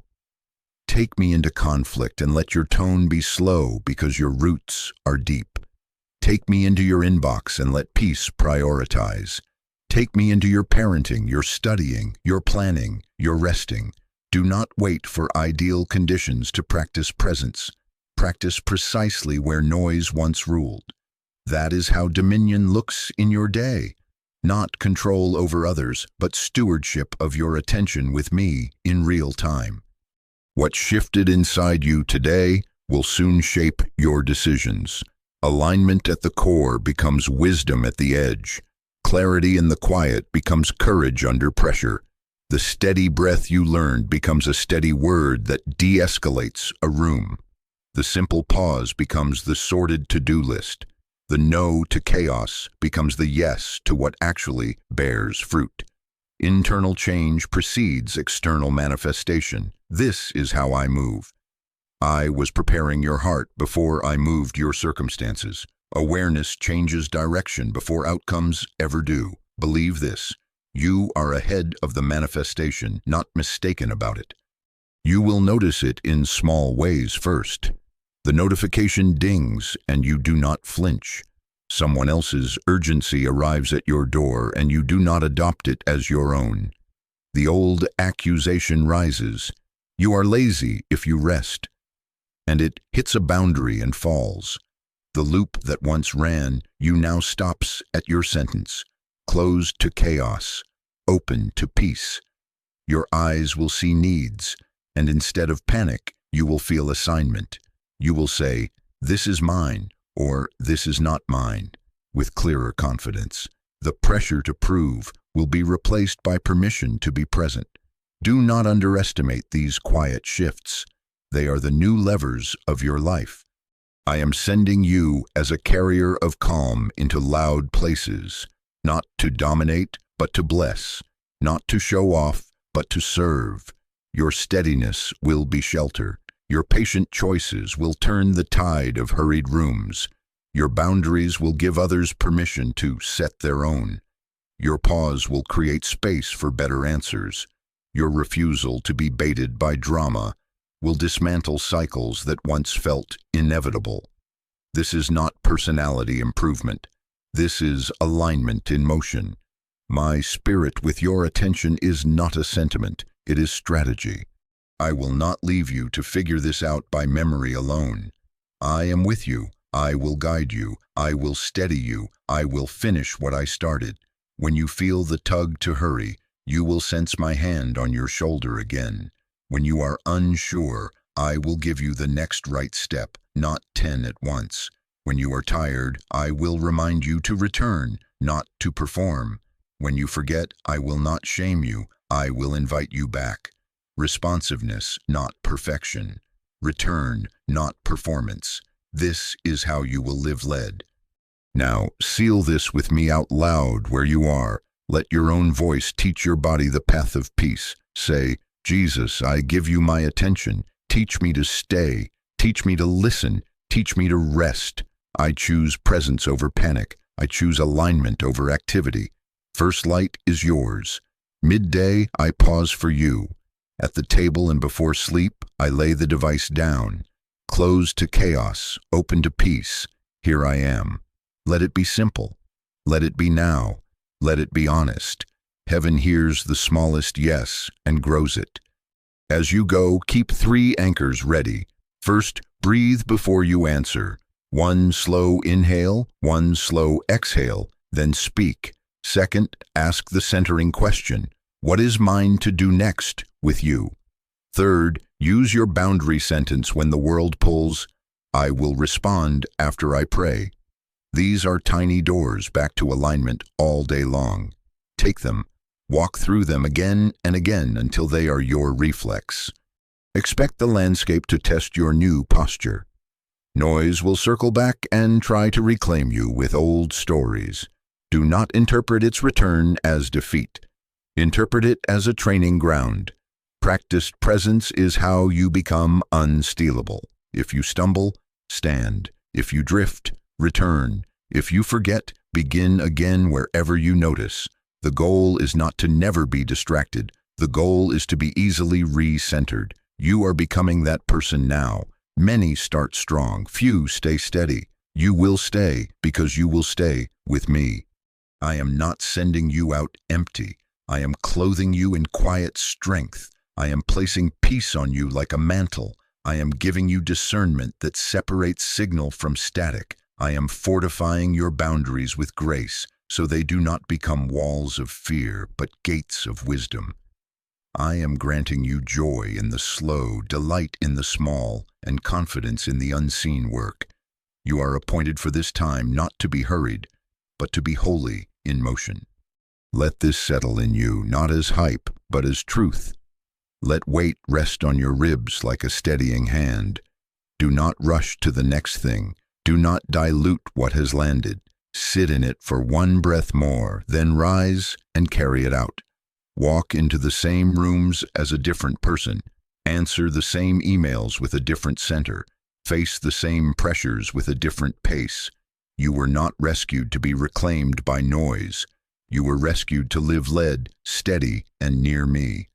Take me into conflict and let your tone be slow because your roots are deep. Take me into your inbox and let peace prioritize. Take me into your parenting, your studying, your planning, your resting. Do not wait for ideal conditions to practice presence. Practice precisely where noise once ruled. That is how dominion looks in your day. Not control over others, but stewardship of your attention with me in real time. What shifted inside you today will soon shape your decisions. Alignment at the core becomes wisdom at the edge. Clarity in the quiet becomes courage under pressure. The steady breath you learned becomes a steady word that de-escalates a room. The simple pause becomes the sorted to-do list. The no to chaos becomes the yes to what actually bears fruit. Internal change precedes external manifestation. This is how I move. I was preparing your heart before I moved your circumstances. Awareness changes direction before outcomes ever do. Believe this. You are ahead of the manifestation, not mistaken about it. You will notice it in small ways first. The notification dings and you do not flinch. Someone else's urgency arrives at your door and you do not adopt it as your own. The old accusation rises. You are lazy if you rest. And it hits a boundary and falls. The loop that once ran, you now stops at your sentence, closed to chaos, open to peace. Your eyes will see needs, and instead of panic, you will feel assignment. You will say, "This is mine," or "This is not mine," with clearer confidence. The pressure to prove will be replaced by permission to be present. Do not underestimate these quiet shifts. They are the new levers of your life. I am sending you as a carrier of calm into loud places, not to dominate, but to bless, not to show off, but to serve. Your steadiness will be shelter. Your patient choices will turn the tide of hurried rooms. Your boundaries will give others permission to set their own. Your pause will create space for better answers. Your refusal to be baited by drama will dismantle cycles that once felt inevitable. This is not personality improvement. This is alignment in motion. My spirit with your attention is not a sentiment, it is strategy. I will not leave you to figure this out by memory alone. I am with you. I will guide you. I will steady you. I will finish what I started. When you feel the tug to hurry, you will sense my hand on your shoulder again. When you are unsure, I will give you the next right step, not 10 at once. When you are tired, I will remind you to return, not to perform. When you forget, I will not shame you. I will invite you back. Responsiveness, not perfection. Return, not performance. This is how you will live led. Now, seal this with me out loud where you are. Let your own voice teach your body the path of peace. Say, "Jesus, I give you my attention. Teach me to stay. Teach me to listen. Teach me to rest. I choose presence over panic. I choose alignment over activity. First light is yours. Midday, I pause for you. At the table and before sleep, I lay the device down. Closed to chaos, open to peace. Here I am. Let it be simple. Let it be now. Let it be honest. Heaven hears the smallest yes and grows it. As you go, keep 3 anchors ready. First, breathe before you answer. 1 slow inhale, 1 slow exhale, then speak. Second, ask the centering question. What is mine to do next with you? Third, use your boundary sentence when the world pulls. I will respond after I pray. These are tiny doors back to alignment all day long. Take them. Walk through them again and again until they are your reflex. Expect the landscape to test your new posture. Noise will circle back and try to reclaim you with old stories. Do not interpret its return as defeat. Interpret it as a training ground. Practiced presence is how you become unstealable. If you stumble, stand. If you drift, return. If you forget, begin again wherever you notice. The goal is not to never be distracted. The goal is to be easily re-centered. You are becoming that person now. Many start strong, few stay steady. You will stay because you will stay with me. I am not sending you out empty. I am clothing you in quiet strength. I am placing peace on you like a mantle. I am giving you discernment that separates signal from static. I am fortifying your boundaries with grace, so they do not become walls of fear, but gates of wisdom. I am granting you joy in the slow, delight in the small, and confidence in the unseen work. You are appointed for this time not to be hurried, but to be wholly in motion. Let this settle in you, not as hype, but as truth. Let weight rest on your ribs like a steadying hand. Do not rush to the next thing. Do not dilute what has landed. Sit in it for 1 breath more, then rise and carry it out. Walk into the same rooms as a different person. Answer the same emails with a different center. Face the same pressures with a different pace. You were not rescued to be reclaimed by noise. You were rescued to live led, steady, and near me.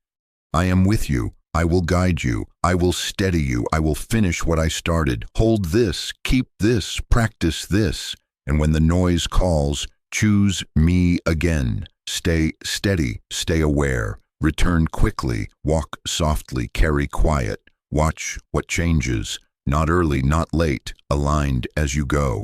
I am with you. I will guide you. I will steady you. I will finish what I started. Hold this. Keep this. Practice this. And when the noise calls, choose me again. Stay steady, stay aware. Return quickly, walk softly, carry quiet. Watch what changes. Not early, not late, aligned as you go.